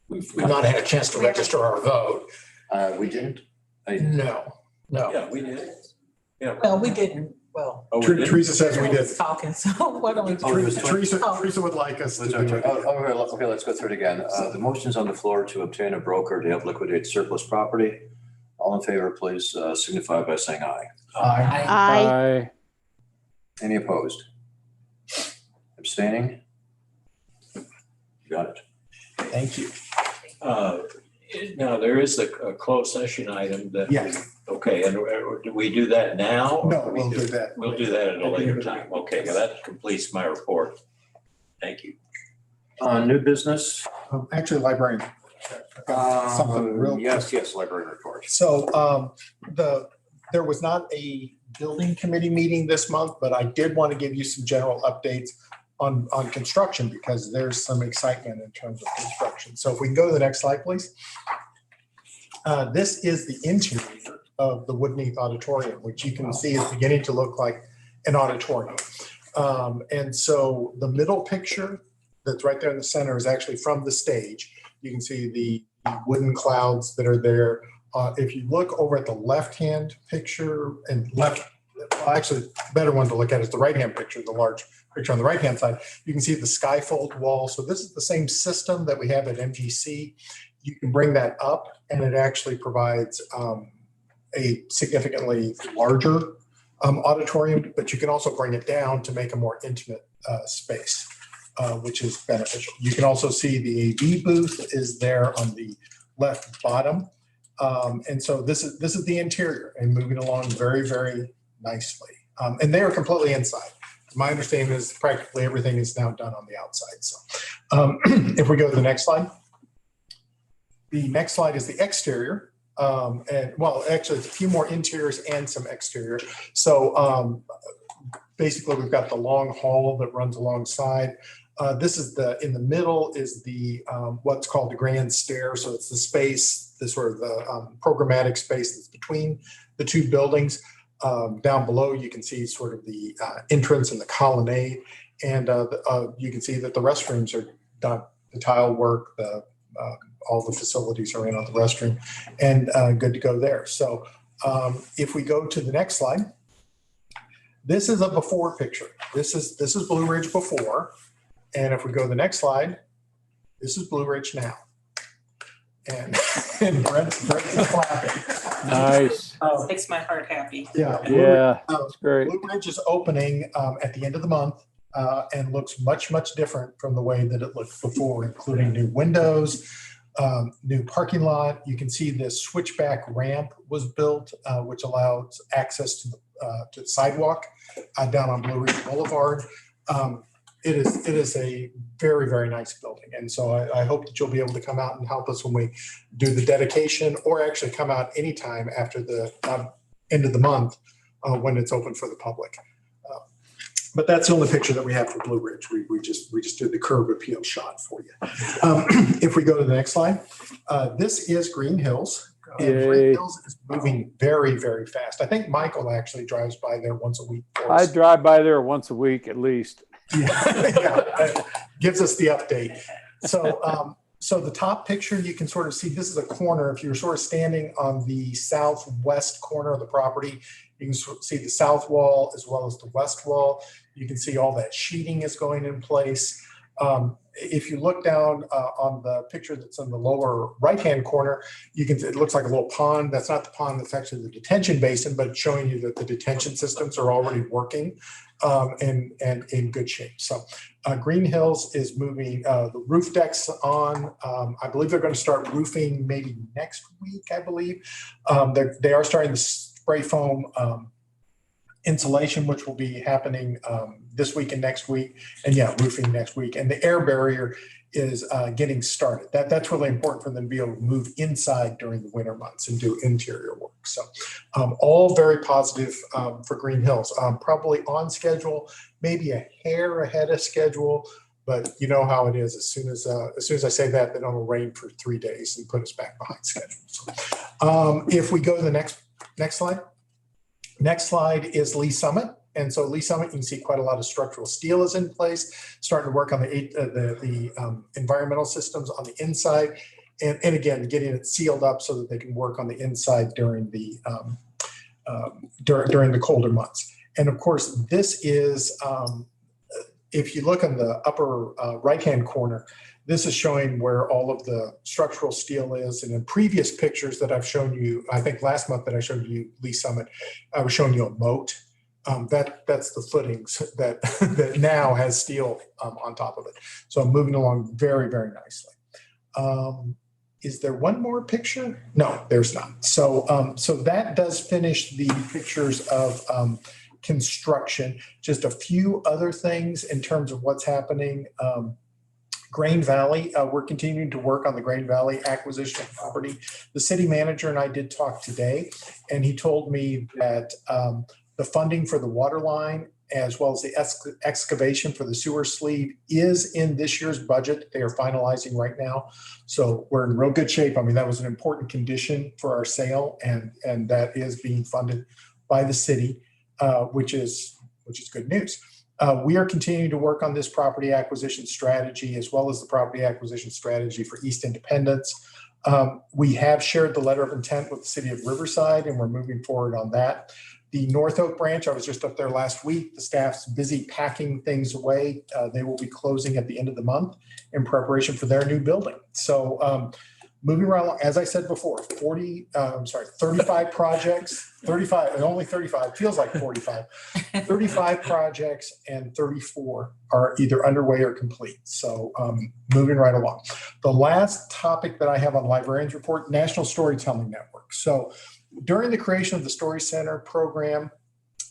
We've not had a chance to register our vote. We didn't? No. Yeah, we did. Yeah. Well, we didn't. Well, Oh, we did? Teresa says we did. talking, so why don't we? Oh, it was Teresa would like us to do it. Okay, let's go through it again. The motion's on the floor to obtain a broker to help liquidate surplus property. All in favor, please signify by saying aye. Aye. Aye. Any opposed? Abstaining? Got it. Thank you. Now, there is a closed session item that. Yes. Okay, and do we do that now? or No, we we'll do that. We'll do that at a later time. Okay, well, that completes my report. Thank you. New business? Actually, librarian. Something real. Yes, library report. So there was not a building committee meeting this month, but I did want to give you some general updates on construction because there's some excitement in terms of construction. So if we can go to the next slide, please. This is the interior of the Wooden Auditorium, which you can see is beginning to look like an auditorium. And so the middle picture that's right there in the center is actually from the stage. You can see the wooden clouds that are there if you look over at the left-hand picture and actually, better one to look at is the right-hand picture, the large picture on the right-hand side. You can see the skyfold wall. So this is the same system that we have at MGC. You can bring that up, and it actually provides a significantly larger auditorium, but you can also bring it down to make a more intimate space, which is beneficial. You can also see the AV booth is there on the left bottom. And so this is the interior and moving along very, very nicely. And they are completely inside. My understanding is practically everything is now done on the outside. So if we go to the next slide. The next slide is the exterior. And well, actually it's a few more interiors and some exterior. So basically we've got the long hall that runs alongside. This is in the middle is the what's called the grand stair. So it's the space, the sort of the programmatic space that's between the two buildings. Down below, you can see sort of the entrance and the colonnade, and you can see that the restrooms are done. The tile work, all the facilities are in on the restroom, and good to go there. So if we go to the next slide, this is a before picture. This is Blue Ridge before, and if we go to the next slide, this is Blue Ridge now. And Brent's clapping. Nice. Makes my heart happy. Yeah. Yeah, that's great. Blue Ridge is opening at the end of the month and looks much, much different from the way that it looked before, including new windows, new parking lot. You can see this switchback ramp was built, which allows access to the sidewalk down on Blue Ridge Boulevard. It is a very, very nice building. And so I hope that you'll be able to come out and help us when we do the dedication, or actually come out anytime after the end of the month when it's open for the public. But that's the only picture that we have for Blue Ridge. We just did the curb appeal shot for you. If we go to the next slide, this is Green Hills. And Green Hills is moving very, very fast. I think Michael actually drives by there once a week. I drive by there once a week at least. Yeah, gives us the update. So, so the top picture, you can sort of see, this is a corner. If you're sort of standing on the southwest corner of the property, you can see the south wall as well as the west wall. You can see all that sheeting is going in place. If you look down on the picture that's in the lower right-hand corner, it looks like a little pond. That's not the pond, that's actually the detention basin, but it's showing you that the detention systems are already working and in good shape. So Green Hills is moving the roof decks on. I believe they're going to start roofing maybe next week, I believe. They are starting the spray foam insulation, which will be happening this week and next week, and roofing next week. And the air barrier is getting started. That's really important for them to be able to move inside during the winter months and do interior work. So all very positive for Green Hills. Probably on schedule, maybe a hair ahead of schedule, but you know how it is. As soon as I say that, then it'll rain for 3 days and put us back behind schedule. So, if we go to the next slide. Next slide is Lee Summit. And so Lee Summit, you can see quite a lot of structural steel is in place, starting to work on the environmental systems on the inside. And again, getting it sealed up so that they can work on the inside during the colder months. And of course, this is, if you look on the upper right-hand corner, this is showing where all of the structural steel is. And in previous pictures that I've shown you, I think last month that I showed you Lee Summit, I was showing you a moat. That's the footings that now has steel on top of it. So I'm moving along very, very nicely. Is there one more picture? No, there's not. So so that does finish the pictures of construction. Just a few other things in terms of what's happening. Grain Valley, we're continuing to work on the Grain Valley acquisition of property. The city manager and I did talk today, and he told me that the funding for the water line as well as the excavation for the sewer sleeve is in this year's budget. They are finalizing right now. So we're in real good shape. I mean, that was an important condition for our sale, and that is being funded by the city, which is good news. We are continuing to work on this property acquisition strategy as well as the property acquisition strategy for East Independence. We have shared the letter of intent with the city of Riverside, and we're moving forward on that. The North Oak branch, I was just up there last week. The staff's busy packing things away. They will be closing at the end of the month in preparation for their new building. So moving right along, as I said before, 35 projects, 35, and only 35, feels like 45. 35 projects and 34 are either underway or complete. So moving right along. The last topic that I have on Librarians Report, National Storytelling Network. So during the creation of the Story Center program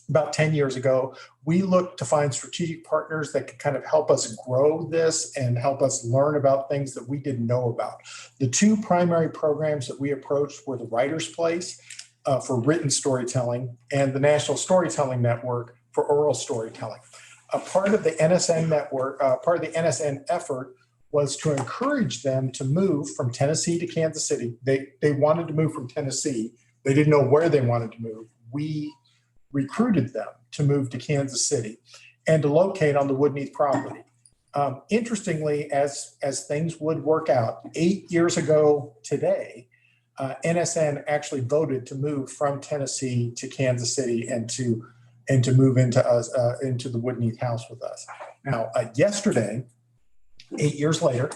about 10 years ago, we looked to find strategic partners that could kind of help us grow this and help us learn about things that we didn't know about. The two primary programs that we approached were the Writer's Place for written storytelling and the National Storytelling Network for oral storytelling. A part of the NSN network, part of the NSN effort was to encourage them to move from Tennessee to Kansas City. They wanted to move from Tennessee. They didn't know where they wanted to move. We recruited them to move to Kansas City and to locate on the Woodneath property. Interestingly, as things would work out, 8 years ago today, NSN actually voted to move from Tennessee to Kansas City and to move into us into the Woodneath house with us. Now, yesterday, 8 years later,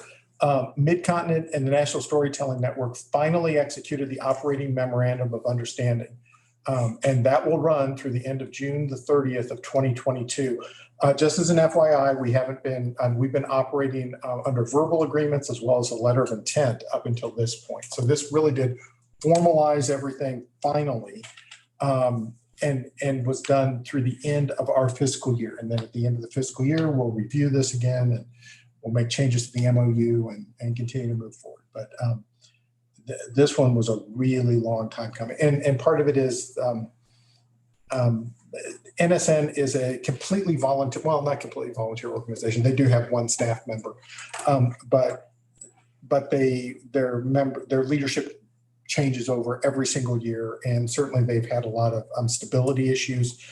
Mid-Continent and the National Storytelling Network finally executed the operating memorandum of understanding. And that will run through the end of June the 30th of 2022. Just as an FYI, we've been operating under verbal agreements as well as a letter of intent up until this point. So this really did formalize everything finally, and was done through the end of our fiscal year. And then at the end of the fiscal year, we'll review this again and we'll make changes to the MOU and continue to move forward. But this one was a really long time coming. And part of it is NSN is a completely volunteer, well, not completely volunteer organization. They do have one staff member, but their leadership changes over every single year. And certainly they've had a lot of stability issues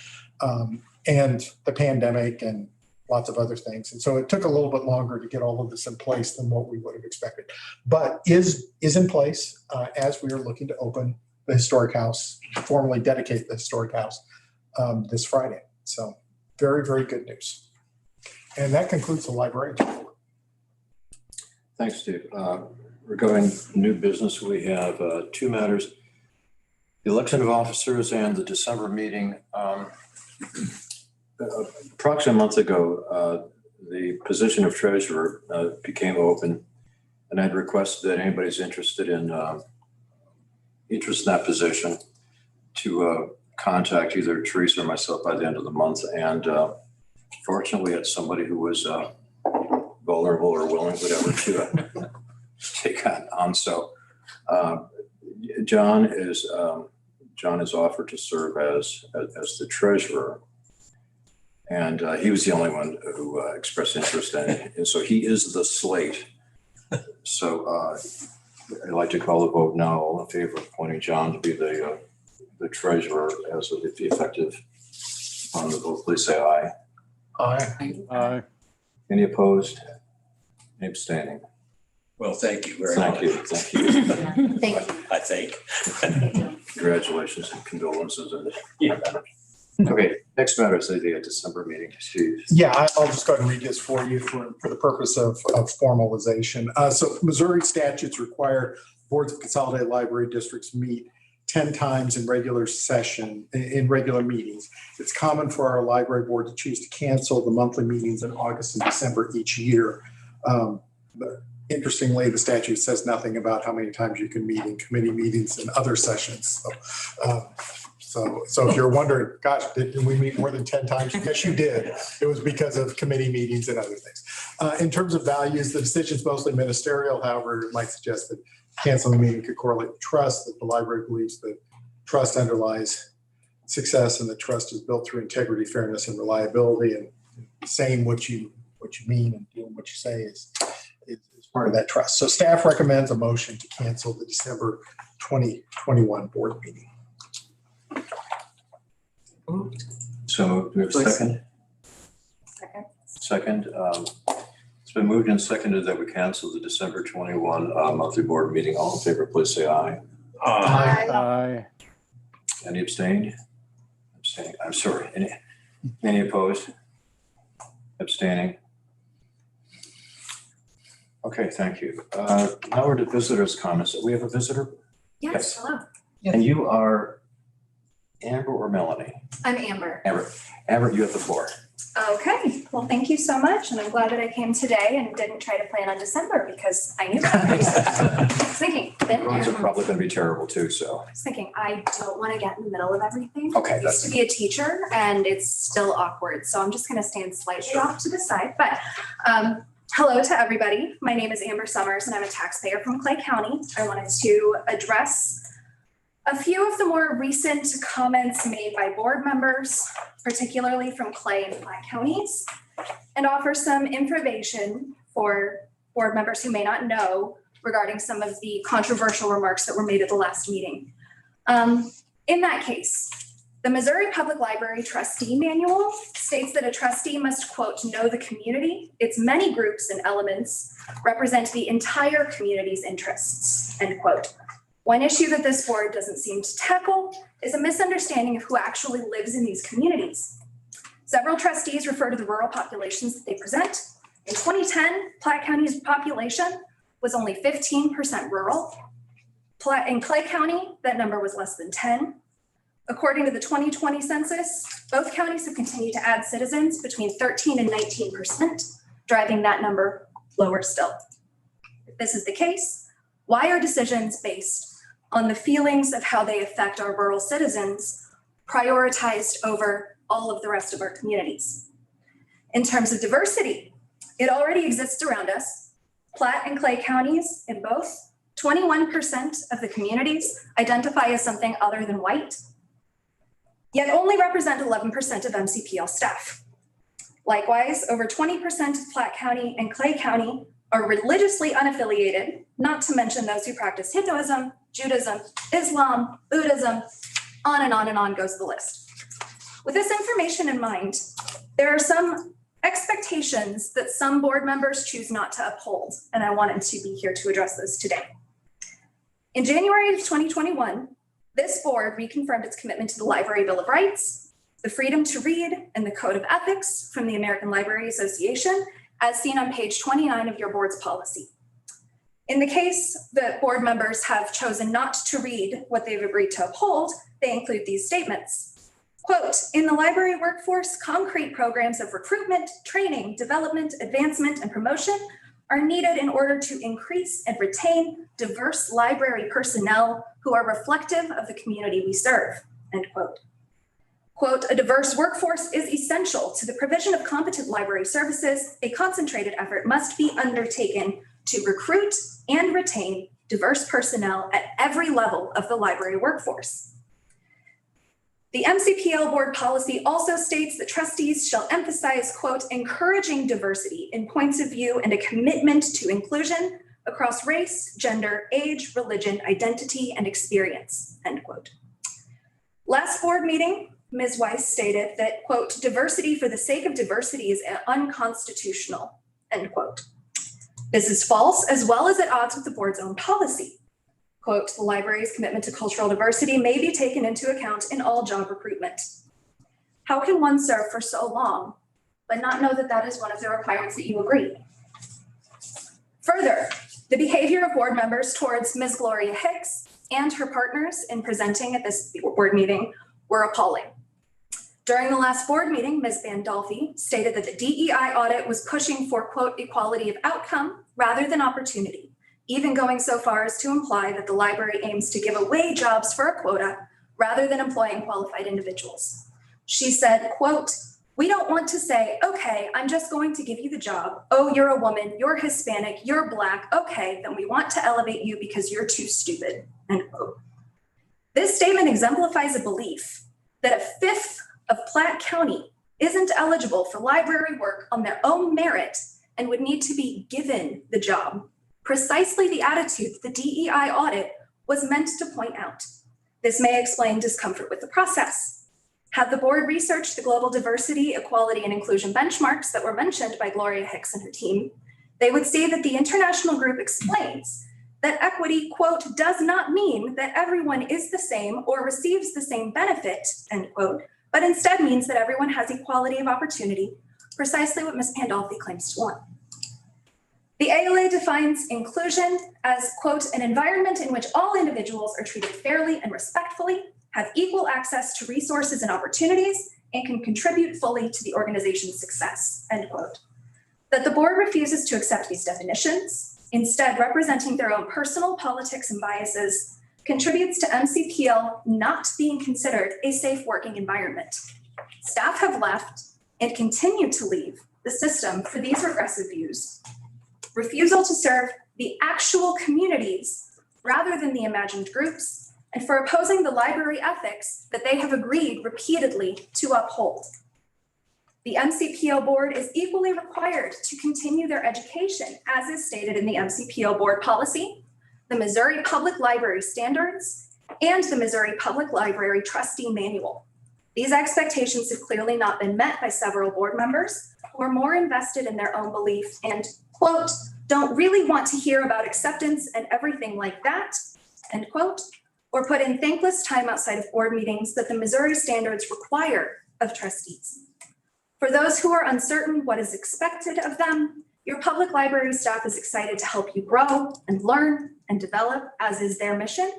and the pandemic and lots of other things. And so it took a little bit longer to get all of this in place than what we would have expected, but is in place as we are looking to open the historic house, formally dedicate the historic house this Friday. So very, very good news. And that concludes the library report. Thanks, Steve. Regarding new business, we have two matters. The election of officers and the December meeting. Approximately a month ago, the position of treasurer became open, and I'd requested that anybody's interested in that position to contact either Teresa or myself by the end of the month. And fortunately, it's somebody who was vulnerable or willing, whatever, to take on. So John is offered to serve as the treasurer. And he was the only one who expressed interest in it. And so he is the slate. So I'd like to call the vote now. All in favor of appointing John to be the treasurer as of the effective on the vote, please say aye. Aye. Aye. Any opposed? Any abstaining? Well, thank you very much. Thank you. Thank you. Thank you. I think. Congratulations and condolences. Yeah. Okay, next matter is the December meeting. Steve. Yeah, I'll just go ahead and read this for you for the purpose of formalization. So Missouri statutes require boards of consolidated library districts meet 10 times in regular session, in regular meetings. It's common for our library board to choose to cancel the monthly meetings in August and December each year. But interestingly, the statute says nothing about how many times you can meet in committee meetings and other sessions. So if you're wondering, gosh, did we meet more than 10 times? Yes, you did. It was because of committee meetings and other things. In terms of values, the decision is mostly ministerial. However, it might suggest that canceling the meeting could correlate with trust, that the library believes that trust underlies success and that trust is built through integrity, fairness, and reliability. And saying what you mean and doing what you say is part of that trust. So staff recommends a motion to cancel the December 2021 board meeting. So do we have a second? Second. Second. It's been moved and seconded that we cancel the December 21 monthly board meeting. All in favor, please say aye. Aye. Any abstained? Abstaining, I'm sorry. Any opposed? Abstaining? Okay, thank you. Now we're to visitors' comments. We have a visitor? Yes, hello. And you are Amber or Melanie? I'm Amber. Amber, you have the floor. Okay, well, thank you so much. And I'm glad that I came today and didn't try to plan on December because I knew that. I was thinking, Roads are probably going to be terrible too, so. I was thinking, I don't want to get in the middle of everything. Okay, I used to be a teacher and it's still awkward. So I'm just going to stand slightly off to the side. But hello to everybody. My name is Amber Summers and I'm a taxpayer from Clay County. I wanted to address a few of the more recent comments made by board members, particularly from Clay and Platte counties, and offer some information for board members who may not know regarding some of the controversial remarks that were made at the last meeting. In that case, the Missouri Public Library Trustee Manual states that a trustee must, quote, know the community, its many groups and elements represent the entire community's interests, end quote. One issue that this board doesn't seem to tackle is a misunderstanding of who actually lives in these communities. Several trustees refer to the rural populations that they present. In 2010, Platte County's population was only 15% rural. In Clay County, that number was less than 10. According to the 2020 census, both counties have continued to add citizens between 13 and 19%, driving that number lower still. If this is the case, why are decisions based on the feelings of how they affect our rural citizens prioritized over all of the rest of our communities? In terms of diversity, it already exists around us. Platte and Clay counties in both, 21% of the communities identify as something other than white, yet only represent 11% of MCPL staff. Likewise, over 20% of Platte County and Clay County are religiously unaffiliated, not to mention those who practice Hinduism, Judaism, Islam, Buddhism, on and on goes the list. With this information in mind, there are some expectations that some board members choose not to uphold, and I wanted to be here to address those today. In January of 2021, this board reconfirmed its commitment to the Library Bill of Rights, the freedom to read, and the Code of Ethics from the American Library Association, as seen on page 29 of your board's policy. In the case that board members have chosen not to read what they've agreed to uphold, they include these statements. Quote, in the library workforce, concrete programs of recruitment, training, development, advancement, and promotion are needed in order to increase and retain diverse library personnel who are reflective of the community we serve, end quote. Quote, a diverse workforce is essential to the provision of competent library services. A concentrated effort must be undertaken to recruit and retain diverse personnel at every level of the library workforce. The MCPL board policy also states that trustees shall emphasize, quote, encouraging diversity in points of view and a commitment to inclusion across race, gender, age, religion, identity, and experience, end quote. Last board meeting, Ms. Weiss stated that, quote, diversity for the sake of diversity is unconstitutional, end quote. This is false, as well as at odds with the board's own policy. Quote, the library's commitment to cultural diversity may be taken into account in all job recruitment. How can one serve for so long, but not know that that is one of the requirements that you agree? Further, the behavior of board members towards Ms. Gloria Hicks and her partners in presenting at this board meeting were appalling. During the last board meeting, Ms. Bandolfi stated that the DEI audit was pushing for, quote, equality of outcome rather than opportunity, even going so far as to imply that the library aims to give away jobs for a quota rather than employing qualified individuals. She said, quote, we don't want to say, okay, I'm just going to give you the job. Oh, you're a woman, you're Hispanic, you're Black. Okay, then we want to elevate you because you're too stupid, end quote. This statement exemplifies a belief that a fifth of Platte County isn't eligible for library work on their own merit and would need to be given the job. Precisely the attitude the DEI audit was meant to point out. This may explain discomfort with the process. Had the board researched the global diversity, equality, and inclusion benchmarks that were mentioned by Gloria Hicks and her team, they would see that the international group explains that equity, quote, does not mean that everyone is the same or receives the same benefit, end quote, but instead means that everyone has equality of opportunity, precisely what Ms. Pandolfi claims to want. The ALA defines inclusion as, quote, an environment in which all individuals are treated fairly and respectfully, have equal access to resources and opportunities, and can contribute fully to the organization's success, end quote. That the board refuses to accept these definitions, instead representing their own personal politics and biases, contributes to MCPL not being considered a safe working environment. Staff have left and continue to leave the system for these regressive views. Refusal to serve the actual communities rather than the imagined groups, and for opposing the library ethics that they have agreed repeatedly to uphold. The MCPL board is equally required to continue their education, as is stated in the MCPL board policy, the Missouri Public Library Standards, and the Missouri Public Library Trustee Manual. These expectations have clearly not been met by several board members who are more invested in their own belief and, quote, don't really want to hear about acceptance and everything like that, end quote, or put in thankless time outside of board meetings that the Missouri standards require of trustees. For those who are uncertain what is expected of them, your public library staff is excited to help you grow and learn and develop, as is their mission.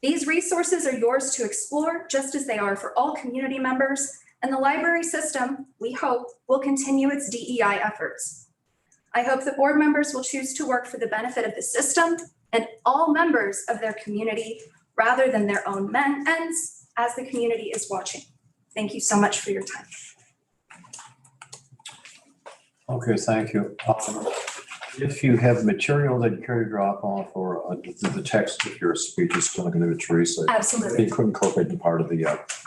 These resources are yours to explore, just as they are for all community members, and the library system, we hope, will continue its DEI efforts. I hope that board members will choose to work for the benefit of the system and all members of their community rather than their own ends as the community is watching. Thank you so much for your time. Okay, thank you. If you have material that you care to drop off or the text of your speech is going to give it to Teresa. Absolutely. You could incorporate in part of the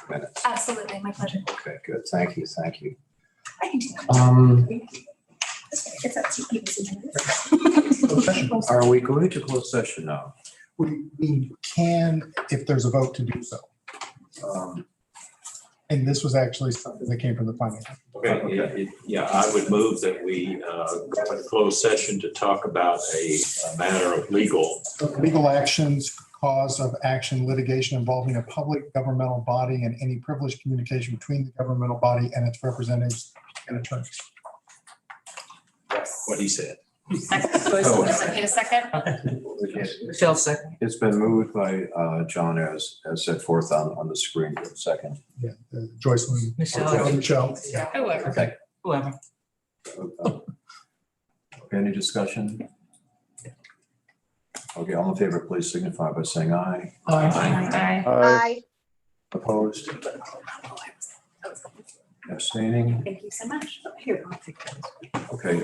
minutes. Absolutely, my pleasure. Okay, good. Thank you. Thank you. I can do that. It's up to you. Are we going to close session now? We can, if there's a vote to do so. And this was actually something that came from the finance. Okay, yeah, I would move that we go into closed session to talk about a matter of legal. Legal actions, cause of action, litigation involving a public governmental body and any privileged communication between the governmental body and its representatives and attorneys. What he said. Need a second? Michelle, second. It's been moved by John as set forth on the screen. Second. Yeah, Joycelyn. Michelle. Michelle. Whoever. Okay. Whoever. Okay, any discussion? Okay, all in favor, please signify by saying aye. Aye. Aye. Opposed? Abstaining? Thank you so much. Here, I'll take that. Okay,